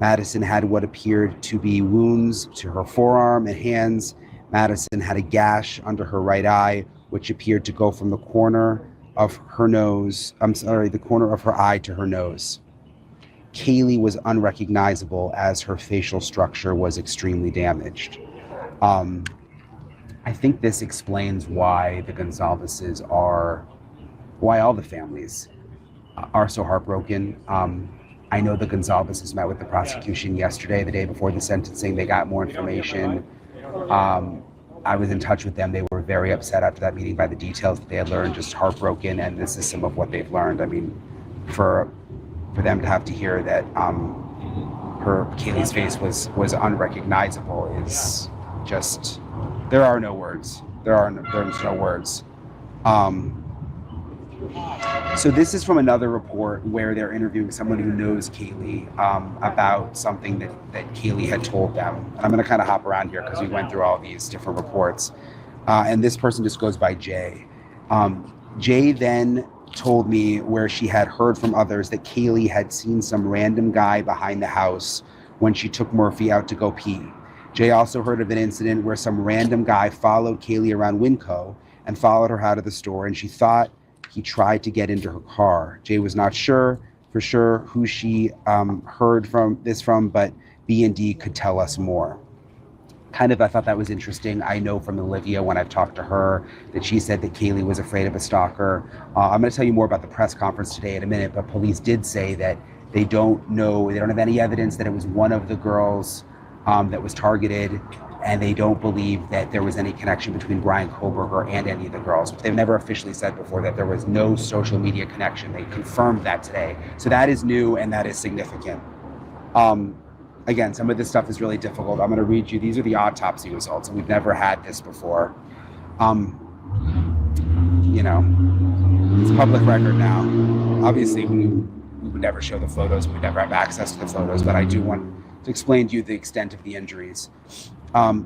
Madison had what appeared to be wounds to her forearm and hands. Madison had a gash under her right eye, which appeared to go from the corner of her eye to her nose. Kaylee was unrecognizable as her facial structure was extremely damaged. I think this explains why the Gonzalez's why all the families are so heartbroken. I know the Gonzalez's met with the prosecution yesterday, the day before the sentencing. They got more information. I was in touch with them. They were very upset after that meeting by the details that they had learned, just heartbroken, and this is some of what they've learned. I mean, for them to have to hear that Kaylee's face was unrecognizable is just, there are no words. There's no words. So this is from another report where they're interviewing someone who knows Kaylee about something that Kaylee had told them. And I'm going to kind of hop around here because we went through all these different reports. And this person just goes by Jay. Jay then told me where she had heard from others that Kaylee had seen some random guy behind the house when she took Murphy out to go pee. Jay also heard of an incident where some random guy followed Kaylee around Winco and followed her out of the store, and she thought he tried to get into her car. Jay was not sure for sure who she heard from, but B&D could tell us more. I thought that was interesting. I know from Olivia, when I've talked to her, that she said that Kaylee was afraid of a stalker. I'm going to tell you more about the press conference today in a minute, but police did say that they don't have any evidence that it was one of the girls that was targeted, and they don't believe that there was any connection between Bryan Kohberger and any of the girls. They've never officially said before that there was no social media connection. They confirmed that today. So that is new, and that is significant. Again, some of this stuff is really difficult. I'm going to read you. These are the autopsy results, and we've never had this before. It's public record now. Obviously, we would never show the photos. We would never have access to the photos, but I do want to explain to you the extent of the injuries.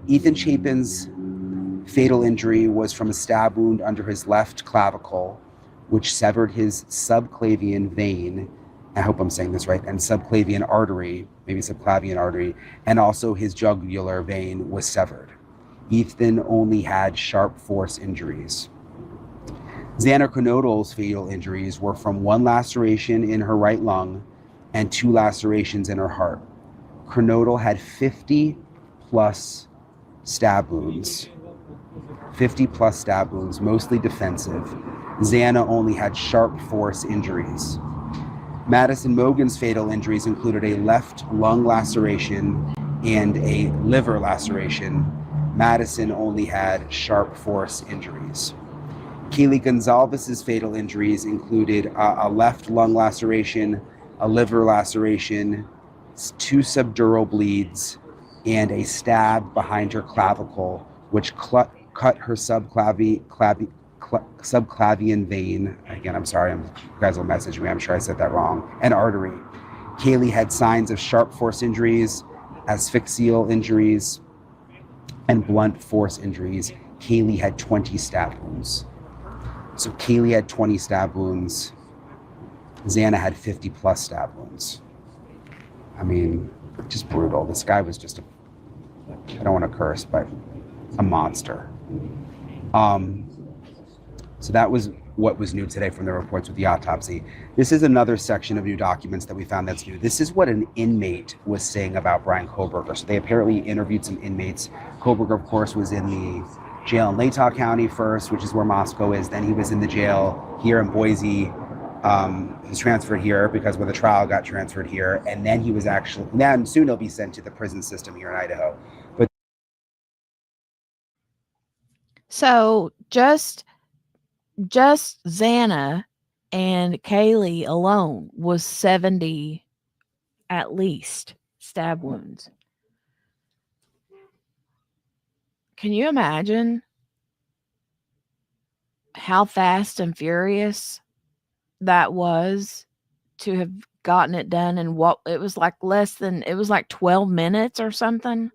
Ethan Chapin's fatal injury was from a stab wound under his left clavicle, which severed his subclavian vein. I hope I'm saying this right, and subclavian artery, maybe subclavian artery, and also his jugular vein was severed. Ethan only had sharp force injuries. Xana Kernodle's fatal injuries were from one laceration in her right lung and 2 lacerations in her heart. Kernodle had 50 plus stab wounds. 50 plus stab wounds, mostly defensive. Xana only had sharp force injuries. Madison Mogen's fatal injuries included a left lung laceration and a liver laceration. Madison only had sharp force injuries. Kaylee Gonzalez's fatal injuries included a left lung laceration, a liver laceration, 2 subdural bleeds, and a stab behind her clavicle, which cut her subclavian vein. Again, I'm sorry, you guys will message me, I'm sure I said that wrong, an artery. Kaylee had signs of sharp force injuries, asphyxial injuries, and blunt force injuries. Kaylee had 20 stab wounds. So Kaylee had 20 stab wounds. Xana had 50 plus stab wounds. I mean, just brutal. This guy was just I don't want to curse, but a monster. So that was what was new today from the reports with the autopsy. This is another section of new documents that we found that's new. This is what an inmate was saying about Bryan Kohberger. So they apparently interviewed some inmates. Kohberger, of course, was in the jail in Latah County first, which is where Moscow is. Then he was in the jail here in Boise. He's transferred here because when the trial got transferred here. And then he was then soon he'll be sent to the prison system here in Idaho. But So just Xana and Kaylee alone was 70 at least stab wounds. Can you imagine how fast and furious that was to have gotten it done in what it was like it was like 12 minutes or something?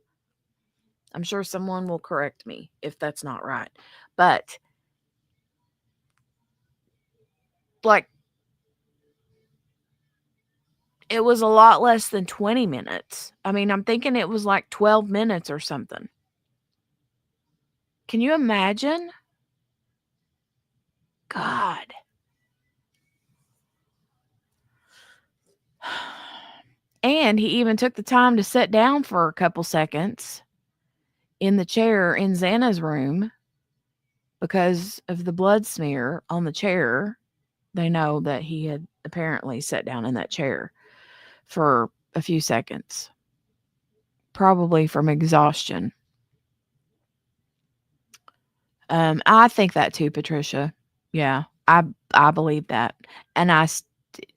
I'm sure someone will correct me if that's not right. But like it was a lot less than 20 minutes. I mean, I'm thinking it was like 12 minutes or something. Can you imagine? God. And he even took the time to sit down for a couple seconds in the chair in Xana's room because of the blood smear on the chair. They know that he had apparently sat down in that chair for a few seconds, probably from exhaustion. I think that too, Patricia. Yeah, I believe that. And I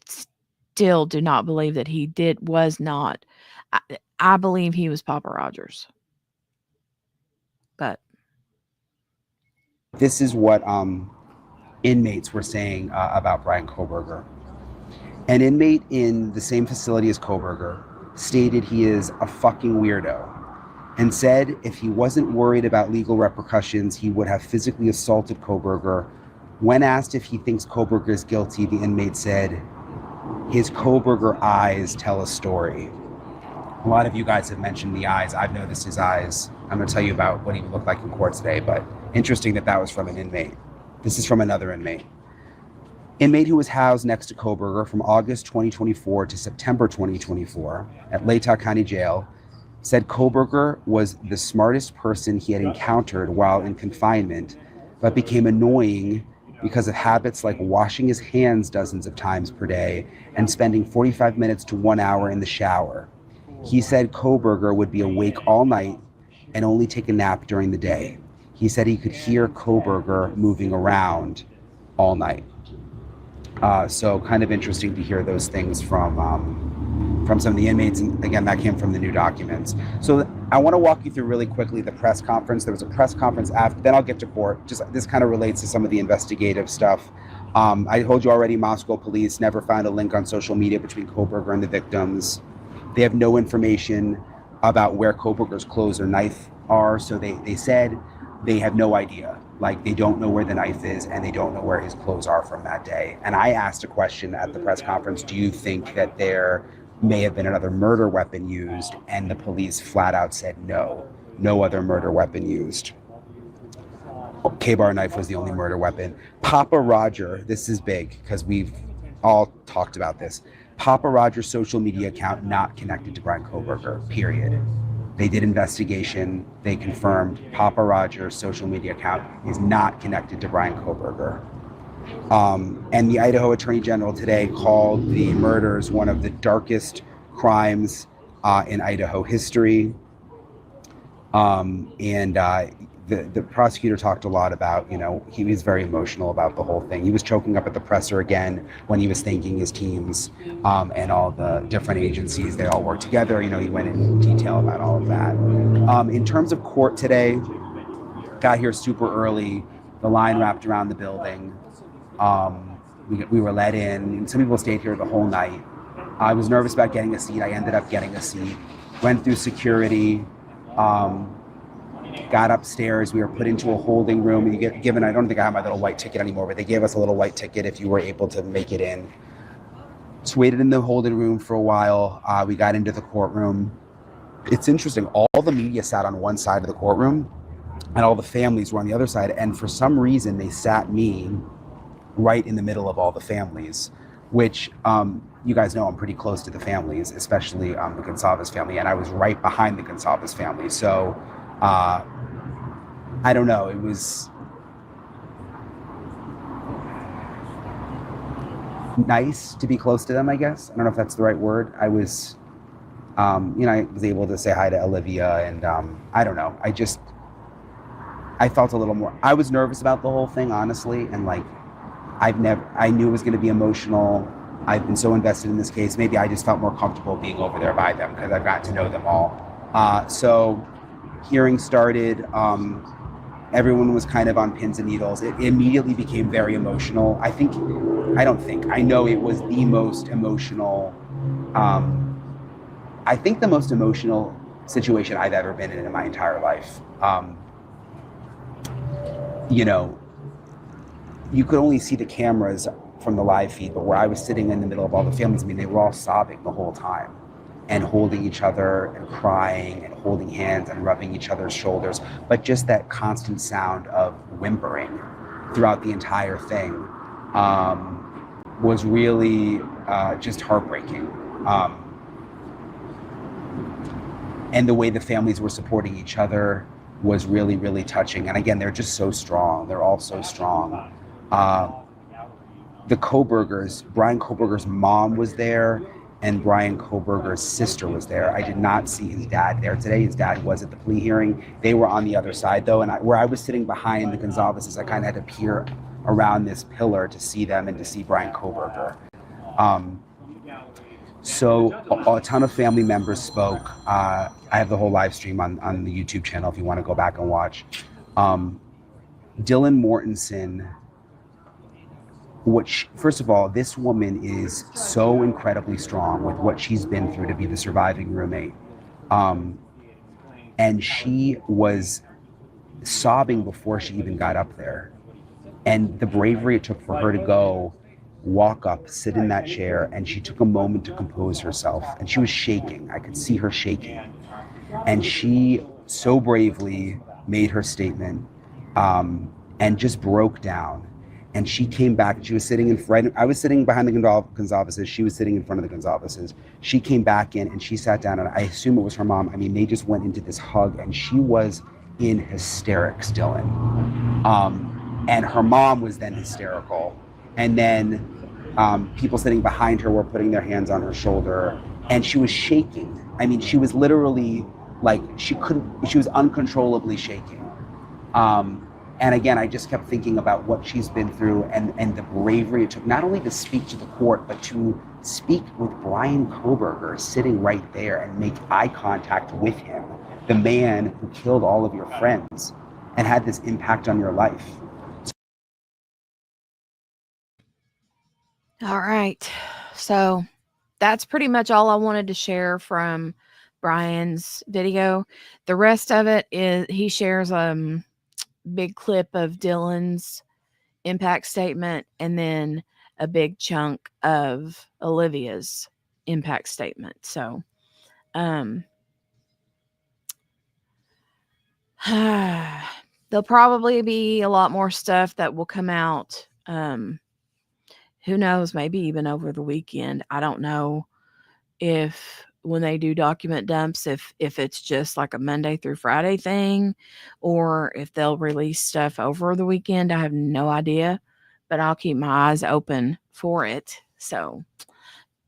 still do not believe that he was not. I believe he was Papa Rogers. But this is what inmates were saying about Bryan Kohberger. An inmate in the same facility as Kohberger stated he is a fucking weirdo and said if he wasn't worried about legal repercussions, he would have physically assaulted Kohberger. When asked if he thinks Kohberger is guilty, the inmate said, his Kohberger eyes tell a story. A lot of you guys have mentioned the eyes. I've noticed his eyes. I'm going to tell you about what he looked like in court today, but interesting that was from an inmate. This is from another inmate. Inmate who was housed next to Kohberger from August 2024 to September 2024 at Latah County Jail said Kohberger was the smartest person he had encountered while in confinement, but became annoying because of habits like washing his hands dozens of times per day and spending 45 minutes to 1 hour in the shower. He said Kohberger would be awake all night and only take a nap during the day. He said he could hear Kohberger moving around all night. So kind of interesting to hear those things from some of the inmates. And again, that came from the new documents. So I want to walk you through really quickly the press conference. There was a press conference after, then I'll get to court. Just this kind of relates to some of the investigative stuff. I told you already, Moscow police never found a link on social media between Kohberger and the victims. They have no information about where Kohberger's clothes or knife are. So they said they have no idea. Like, they don't know where the knife is and they don't know where his clothes are from that day. And I asked a question at the press conference, do you think that there may have been another murder weapon used? And the police flat out said no other murder weapon used. K-bar knife was the only murder weapon. Papa Roger, this is big because we've all talked about this. Papa Roger's social media account not connected to Bryan Kohberger, period. They did investigation. They confirmed Papa Roger's social media account is not connected to Bryan Kohberger. And the Idaho Attorney General today called the murders one of the darkest crimes in Idaho history. The prosecutor talked a lot about, he was very emotional about the whole thing. He was choking up at the presser again when he was thanking his teams and all the different agencies. They all worked together. He went in detail about all of that. In terms of court today, got here super early. The line wrapped around the building. We were let in. Some people stayed here the whole night. I was nervous about getting a seat. I ended up getting a seat. Went through security. Got upstairs. We were put into a holding room. You get given, I don't think I have my little white ticket anymore, but they gave us a little white ticket if you were able to make it in. Just waited in the holding room for a while. We got into the courtroom. It's interesting. All the media sat on one side of the courtroom and all the families were on the other side. And for some reason, they sat me right in the middle of all the families, which you guys know I'm pretty close to the families, especially the Gonsalves family. And I was right behind the Gonsalves family. So I don't know, it was nice to be close to them, I guess. I don't know if that's the right word. I was, I was able to say hi to Olivia and I don't know. I felt a little more, I was nervous about the whole thing, honestly. And I knew it was going to be emotional. I've been so invested in this case. Maybe I just felt more comfortable being over there by them because I've gotten to know them all. So hearing started, everyone was kind of on pins and needles. It immediately became very emotional. I know it was the most emotional, I think the most emotional situation I've ever been in my entire life. You could only see the cameras from the live feed, but where I was sitting in the middle of all the families, they were all sobbing the whole time and holding each other and crying and holding hands and rubbing each other's shoulders. But just that constant sound of whimpering throughout the entire thing was really just heartbreaking. And the way the families were supporting each other was really, really touching. And again, they're just so strong. They're all so strong. The Kohbergers, Bryan Kohberger's mom was there and Bryan Kohberger's sister was there. I did not see his dad there today. His dad was at the plea hearing. They were on the other side though. And where I was sitting behind the Gonsalveses, I kind of had to peer around this pillar to see them and to see Bryan Kohberger. So a ton of family members spoke. I have the whole live stream on the YouTube channel if you want to go back and watch. Dylan Mortensen, first of all, this woman is so incredibly strong with what she's been through to be the surviving roommate. And she was sobbing before she even got up there. And the bravery it took for her to go, walk up, sit in that chair, and she took a moment to compose herself. And she was shaking. I could see her shaking. And she so bravely made her statement and just broke down. And she came back. She was sitting in front. I was sitting behind the Gonsalveses. She was sitting in front of the Gonsalveses. She came back in and she sat down, and I assume it was her mom. I mean, they just went into this hug, and she was in hysterics, Dylan. And her mom was then hysterical. And then people sitting behind her were putting their hands on her shoulder, and she was shaking. I mean, she was literally she was uncontrollably shaking. And again, I just kept thinking about what she's been through and the bravery it took, not only to speak to the court, but to speak with Bryan Kohberger sitting right there and make eye contact with him, the man who killed all of your friends and had this impact on your life. All right. So that's pretty much all I wanted to share from Bryan's video. The rest of it is he shares big clip of Dylan's impact statement and then a big chunk of Olivia's impact statement. So there'll probably be a lot more stuff that will come out. Who knows, maybe even over the weekend. I don't know if when they do document dumps, if it's just like a Monday through Friday thing or if they'll release stuff over the weekend. I have no idea, but I'll keep my eyes open for it. So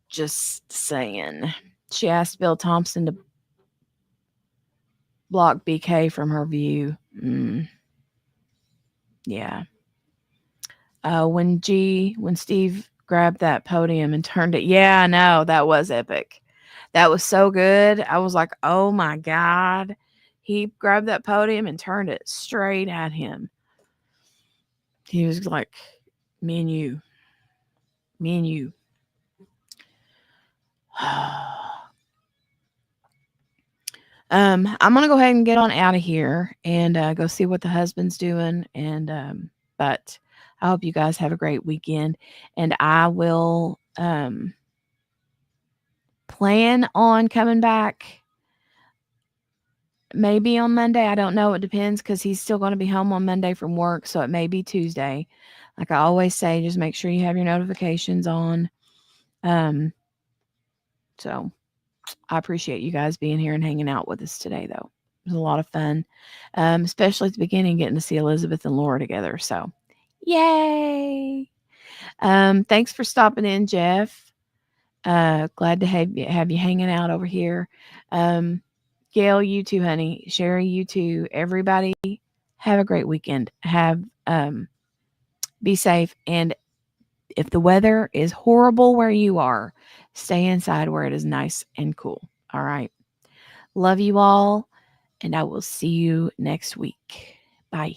just saying. She asked Bill Thompson to block BK from her view. Yeah. When Steve grabbed that podium and turned it. Yeah, I know. That was epic. That was so good. I was like, oh my God. He grabbed that podium and turned it straight at him. He was like, me and you. Me and you. I'm gonna go ahead and get on out of here and go see what the husband's doing. And but I hope you guys have a great weekend. And I will plan on coming back maybe on Monday. I don't know. It depends because he's still going to be home on Monday from work. So it may be Tuesday. Like I always say, just make sure you have your notifications on. So I appreciate you guys being here and hanging out with us today, though. It was a lot of fun, especially at the beginning, getting to see Elizabeth and Laura together. So yay. Thanks for stopping in, Jeff. Glad to have you hanging out over here. Gail, you too, honey. Sherry, you too. Everybody, have a great weekend. Be safe. And if the weather is horrible where you are, stay inside where it is nice and cool. All right. Love you all, and I will see you next week. Bye.